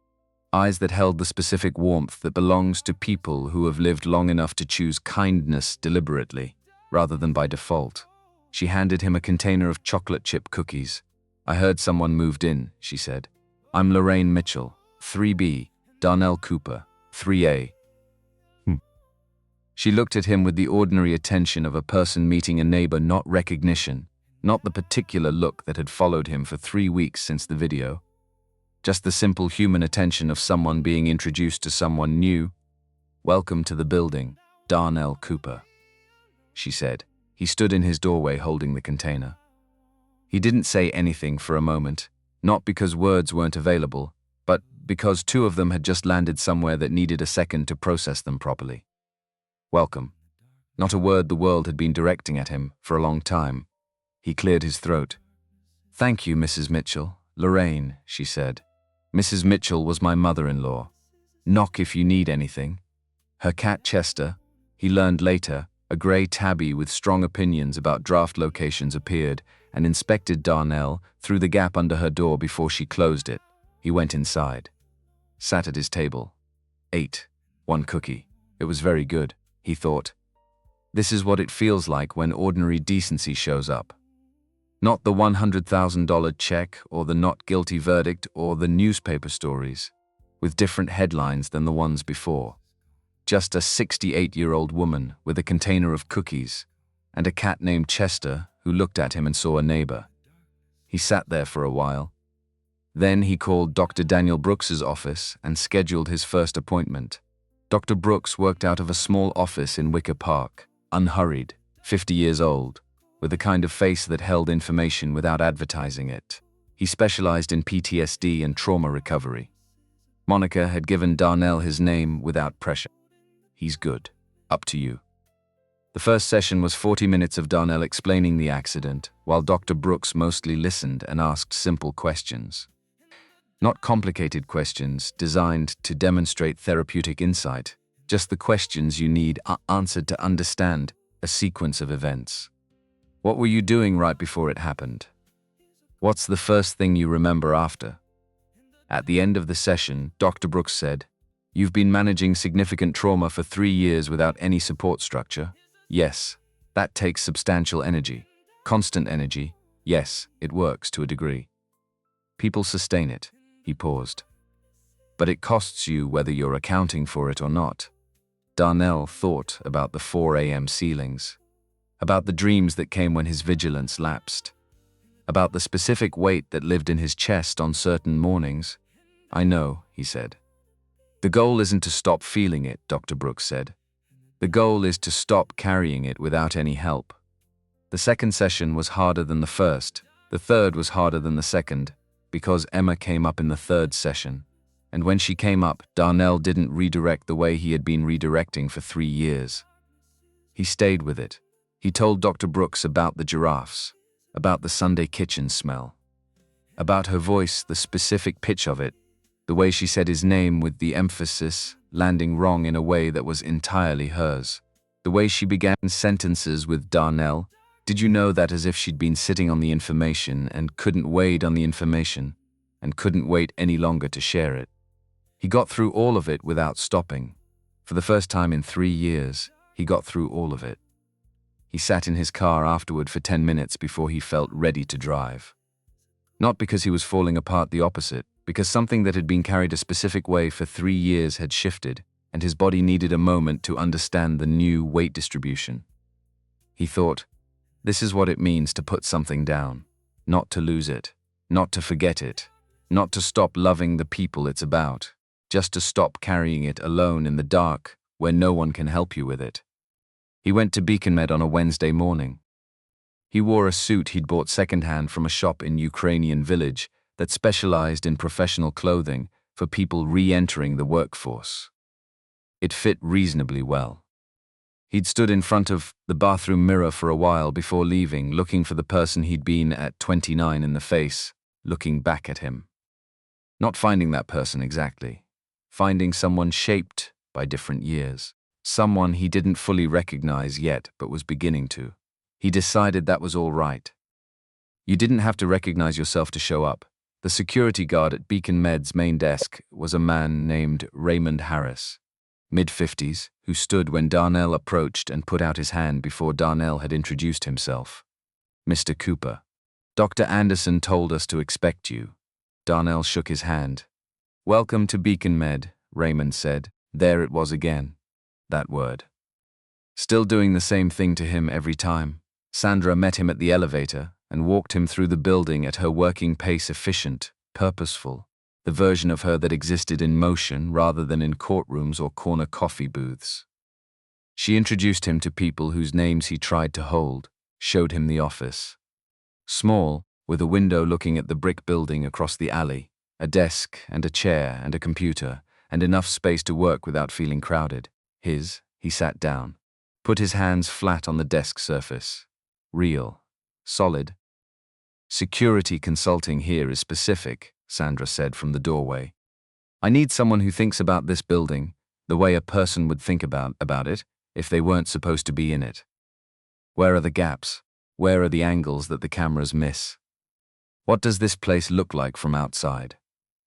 Eyes that held the specific warmth that belongs to people who have lived long enough to choose kindness deliberately, rather than by default. She handed him a container of chocolate chip cookies. "I heard someone moved in," she said. "I'm Lorraine Mitchell, 3B, Darnell Cooper, 3A. She looked at him with the ordinary attention of a person meeting a neighbor, not recognition, not the particular look that had followed him for 3 weeks since the video. Just the simple human attention of someone being introduced to someone new. "Welcome to the building, Darnell Cooper," she said. He stood in his doorway holding the container. He didn't say anything for a moment, not because words weren't available, but because 2 of them had just landed somewhere that needed a second to process them properly. Welcome. Not a word the world had been directing at him for a long time. He cleared his throat. "Thank you, Mrs. Mitchell. Lorraine," she said. "Mrs. Mitchell was my mother-in-law. Knock if you need anything." Her cat Chester, he learned later, a grey tabby with strong opinions about draft locations, appeared and inspected Darnell through the gap under her door before she closed it. He went inside. Sat at his table. Ate 1 cookie. It was very good, he thought. This is what it feels like when ordinary decency shows up. Not the $100,000 check or the not guilty verdict or the newspaper stories, with different headlines than the ones before. Just a 68-year-old woman with a container of cookies and a cat named Chester who looked at him and saw a neighbor. He sat there for a while. Then he called Dr. Daniel Brooks's office and scheduled his first appointment. Dr. Brooks worked out of a small office in Wicker Park, unhurried, 50 years old, with a kind of face that held information without advertising it. He specialized in PTSD and trauma recovery. Monica had given Darnell his name without pressure. "He's good. Up to you." The first session was 40 minutes of Darnell explaining the accident, while Dr. Brooks mostly listened and asked simple questions. Not complicated questions designed to demonstrate therapeutic insight, just the questions you need answered to understand a sequence of events. What were you doing right before it happened? What's the first thing you remember after? At the end of the session, Dr. Brooks said, "You've been managing significant trauma for 3 years without any support structure? Yes, that takes substantial energy. Constant energy. Yes, it works to a degree. People sustain it." He paused. "But it costs you whether you're accounting for it or not." Darnell thought about the 4 a.m. ceilings, about the dreams that came when his vigilance lapsed, about the specific weight that lived in his chest on certain mornings. "I know," he said. "The goal isn't to stop feeling it," Dr. Brooks said. "The goal is to stop carrying it without any help." The second session was harder than the first. The third was harder than the second, because Emma came up in the third session. And when she came up, Darnell didn't redirect the way he had been redirecting for 3 years. He stayed with it. He told Dr. Brooks about the giraffes, about the Sunday kitchen smell. About her voice, the specific pitch of it, the way she said his name with the emphasis landing wrong in a way that was entirely hers. The way she began sentences with Darnell, did you know that, as if she'd been sitting on the information and couldn't wait on the information and couldn't wait any longer to share it. He got through all of it without stopping. For the first time in 3 years, he got through all of it. He sat in his car afterward for 10 minutes before he felt ready to drive. Not because he was falling apart, the opposite, because something that had been carried a specific way for 3 years had shifted, and his body needed a moment to understand the new weight distribution. He thought, this is what it means to put something down, not to lose it, not to forget it, not to stop loving the people it's about, just to stop carrying it alone in the dark where no one can help you with it. He went to Beaconmed on a Wednesday morning. He wore a suit he'd bought secondhand from a shop in Ukrainian village that specialized in professional clothing for people re-entering the workforce. It fit reasonably well. He'd stood in front of the bathroom mirror for a while before leaving, looking for the person he'd been at 29 in the face, looking back at him. Not finding that person exactly. Finding someone shaped by different years. Someone he didn't fully recognize yet, but was beginning to. He decided that was all right. You didn't have to recognize yourself to show up. The security guard at Beaconmed's main desk was a man named Raymond Harris, mid-50s, who stood when Darnell approached and put out his hand before Darnell had introduced himself. Mr. Cooper, Dr. Anderson told us to expect you. Darnell shook his hand. Welcome to Beaconmed, Raymond said. There it was again. That word. Still doing the same thing to him every time. Sandra met him at the elevator and walked him through the building at her working pace, efficient, purposeful, the version of her that existed in motion rather than in courtrooms or corner coffee booths. She introduced him to people whose names he tried to hold, showed him the office. Small, with a window looking at the brick building across the alley, a desk and a chair and a computer, and enough space to work without feeling crowded. He sat down, put his hands flat on the desk surface. Real. Solid. Security consulting here is specific, Sandra said from the doorway. I need someone who thinks about this building the way a person would think about it if they weren't supposed to be in it. Where are the gaps? Where are the angles that the cameras miss? What does this place look like from outside?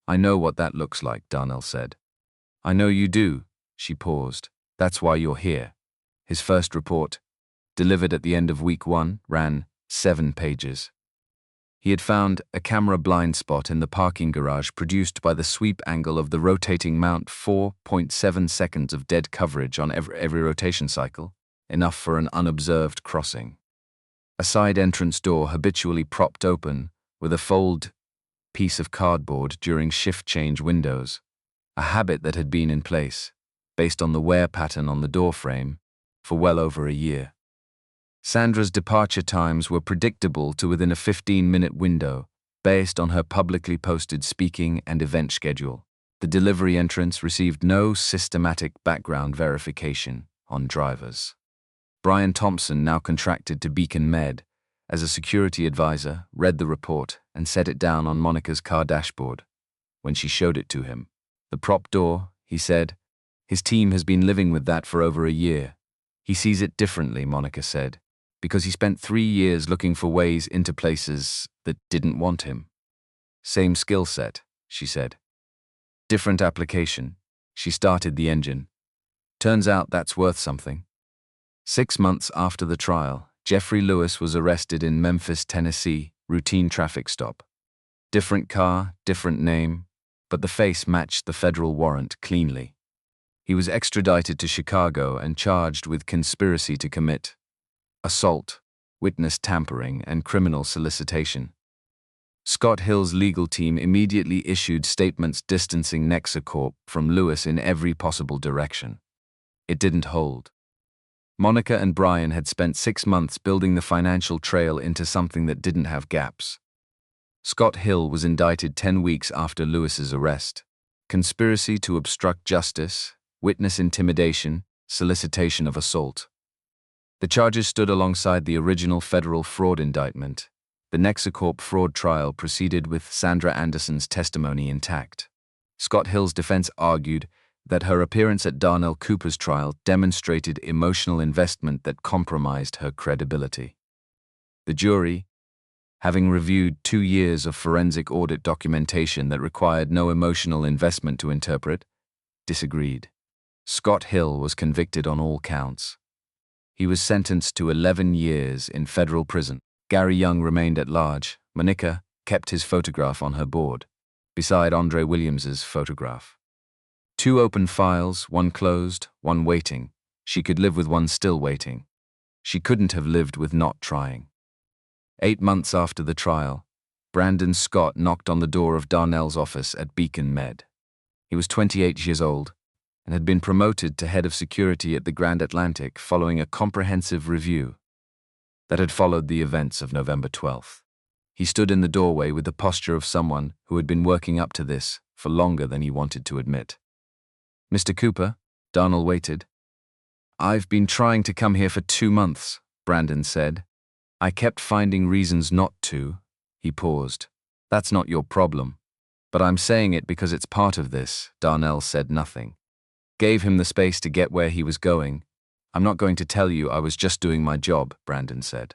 I know what that looks like, Darnell said. I know you do, she paused. That's why you're here. His first report, delivered at the end of week 1, ran 7 pages. He had found a camera blind spot in the parking garage produced by the sweep angle of the rotating mount, 4.7 seconds of dead coverage on every rotation cycle, enough for an unobserved crossing. A side entrance door habitually propped open with a fold piece of cardboard during shift change windows, a habit that had been in place, based on the wear pattern on the door frame, for well over a year. Sandra's departure times were predictable to within a 15-minute window, based on her publicly posted speaking and event schedule. The delivery entrance received no systematic background verification on drivers. Brian Thompson, now contracted to Beaconmed as a security advisor, read the report and set it down on Monica's car dashboard. When she showed it to him, the prop door, he said, his team has been living with that for over a year. He sees it differently, Monica said, because he spent 3 years looking for ways into places that didn't want him. Same skill set, she said. Different application. She started the engine. Turns out that's worth something. 6 months after the trial, Jeffrey Lewis was arrested in Memphis, Tennessee, routine traffic stop. Different car, different name, but the face matched the federal warrant cleanly. He was extradited to Chicago and charged with conspiracy to commit assault, witness tampering, and criminal solicitation. Scott Hill's legal team immediately issued statements distancing Nexacorp from Lewis in every possible direction. It didn't hold. Monica and Brian had spent 6 months building the financial trail into something that didn't have gaps. Scott Hill was indicted 10 weeks after Lewis's arrest. Conspiracy to obstruct justice, witness intimidation, solicitation of assault. The charges stood alongside the original federal fraud indictment, The Nexacorp fraud trial proceeded with Sandra Anderson's testimony intact. Scott Hill's defense argued that her appearance at Darnell Cooper's trial demonstrated emotional investment that compromised her credibility. The jury, having reviewed 2 years of forensic audit documentation that required no emotional investment to interpret, disagreed. Scott Hill was convicted on all counts. He was sentenced to 11 years in federal prison. Gary Young remained at large. Monica kept his photograph on her board, beside Andre Williams's photograph. 2 open files, one closed, one waiting. She could live with one still waiting. She couldn't have lived with not trying. 8 months after the trial, Brandon Scott knocked on the door of Darnell's office at Beacon Med. He was 28 years old and had been promoted to head of security at the Grand Atlantic following a comprehensive review that had followed the events of November 12th. He stood in the doorway with the posture of someone who had been working up to this for longer than he wanted to admit. "Mr. Cooper," Darnell waited. "I've been trying to come here for 2 months," Brandon said. "I kept finding reasons not to." He paused. "That's not your problem. But I'm saying it because it's part of this." Darnell said nothing. Gave him the space to get where he was going. "I'm not going to tell you I was just doing my job," Brandon said.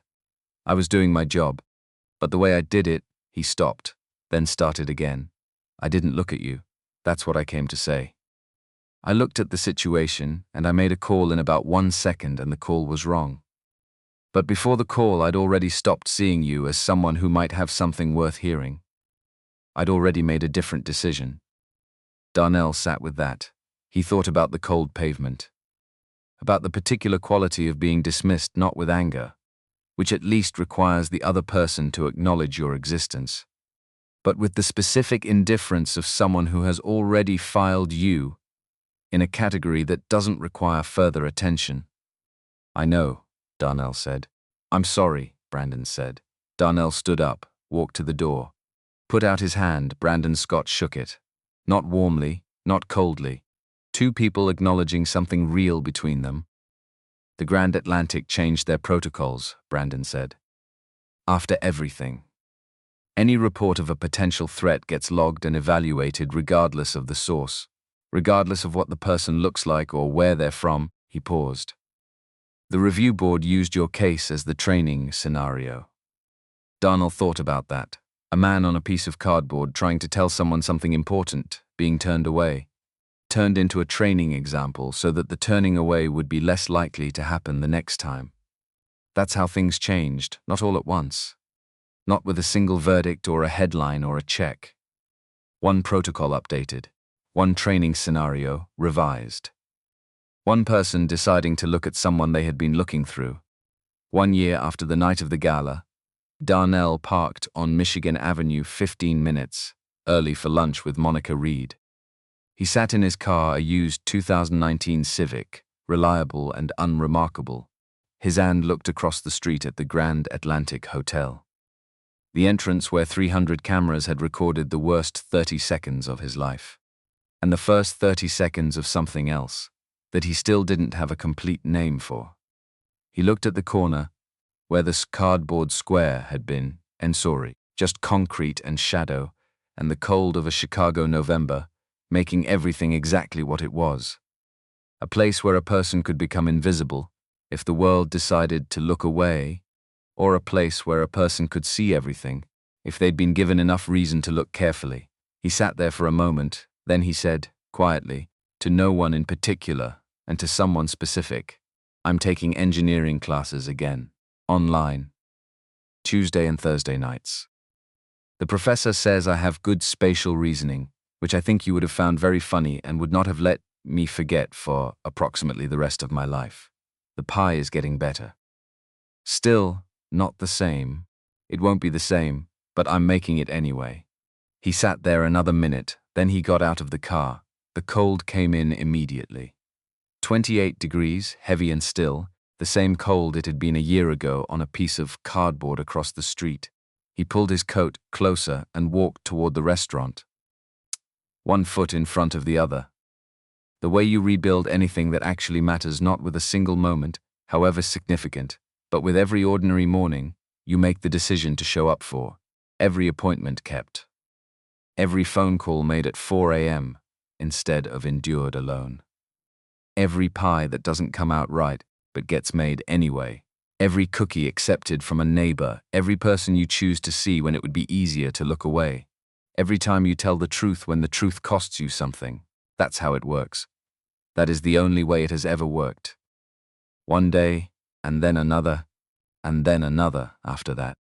"I was doing my job. But the way I did it," he stopped, then started again. "I didn't look at you. That's what I came to say. I looked at the situation, and I made a call in about 1 second, and the call was wrong. But before the call, I'd already stopped seeing you as someone who might have something worth hearing. I'd already made a different decision." Darnell sat with that. He thought about the cold pavement, about the particular quality of being dismissed not with anger, which at least requires the other person to acknowledge your existence, but with the specific indifference of someone who has already filed you in a category that doesn't require further attention. "I know," Darnell said. "I'm sorry," Brandon said. Darnell stood up, walked to the door, put out his hand. Brandon Scott shook it. Not warmly, not coldly. 2 people acknowledging something real between them. "The Grand Atlantic changed their protocols," Brandon said. "After everything. Any report of a potential threat gets logged and evaluated regardless of the source, regardless of what the person looks like or where they're from." He paused. "The review board used your case as the training scenario." Darnell thought about that. A man on a piece of cardboard trying to tell someone something important, being turned away, turned into a training example so that the turning away would be less likely to happen the next time. That's how things changed, not all at once. Not with a single verdict or a headline or a check. One protocol updated. One training scenario revised. One person deciding to look at someone they had been looking through. 1 year after the night of the gala, Darnell parked on Michigan Avenue 15 minutes early for lunch with Monica Reed. He sat in his car, a used 2019 Civic, reliable and unremarkable. His hand looked across the street at the Grand Atlantic Hotel. The entrance where 300 cameras had recorded the worst 30 seconds of his life. And the first 30 seconds of something else that he still didn't have a complete name for. He looked at the corner where the cardboard square had been, and sorry, just concrete and shadow, and the cold of a Chicago November, making everything exactly what it was. A place where a person could become invisible if the world decided to look away, or a place where a person could see everything if they'd been given enough reason to look carefully. He sat there for a moment, then he said, quietly, to no one in particular and to someone specific, "I'm taking engineering classes again, online, Tuesday and Thursday nights. The professor says I have good spatial reasoning, which I think you would have found very funny and would not have let me forget for approximately the rest of my life. The pie is getting better. Still, not the same. It won't be the same, but I'm making it anyway." He sat there another minute, then he got out of the car. The cold came in immediately. 28 degrees, heavy and still, the same cold it had been a year ago on a piece of cardboard across the street. He pulled his coat closer and walked toward the restaurant. 1 foot in front of the other. The way you rebuild anything that actually matters, not with a single moment, however significant, but with every ordinary morning, You make the decision to show up for. Every appointment kept. Every phone call made at 4 a.m. instead of endured alone. Every pie that doesn't come out right but gets made anyway. Every cookie accepted from a neighbor. Every person you choose to see when it would be easier to look away. Every time you tell the truth when the truth costs you something. That's how it works. That is the only way it has ever worked. One day, and then another after that.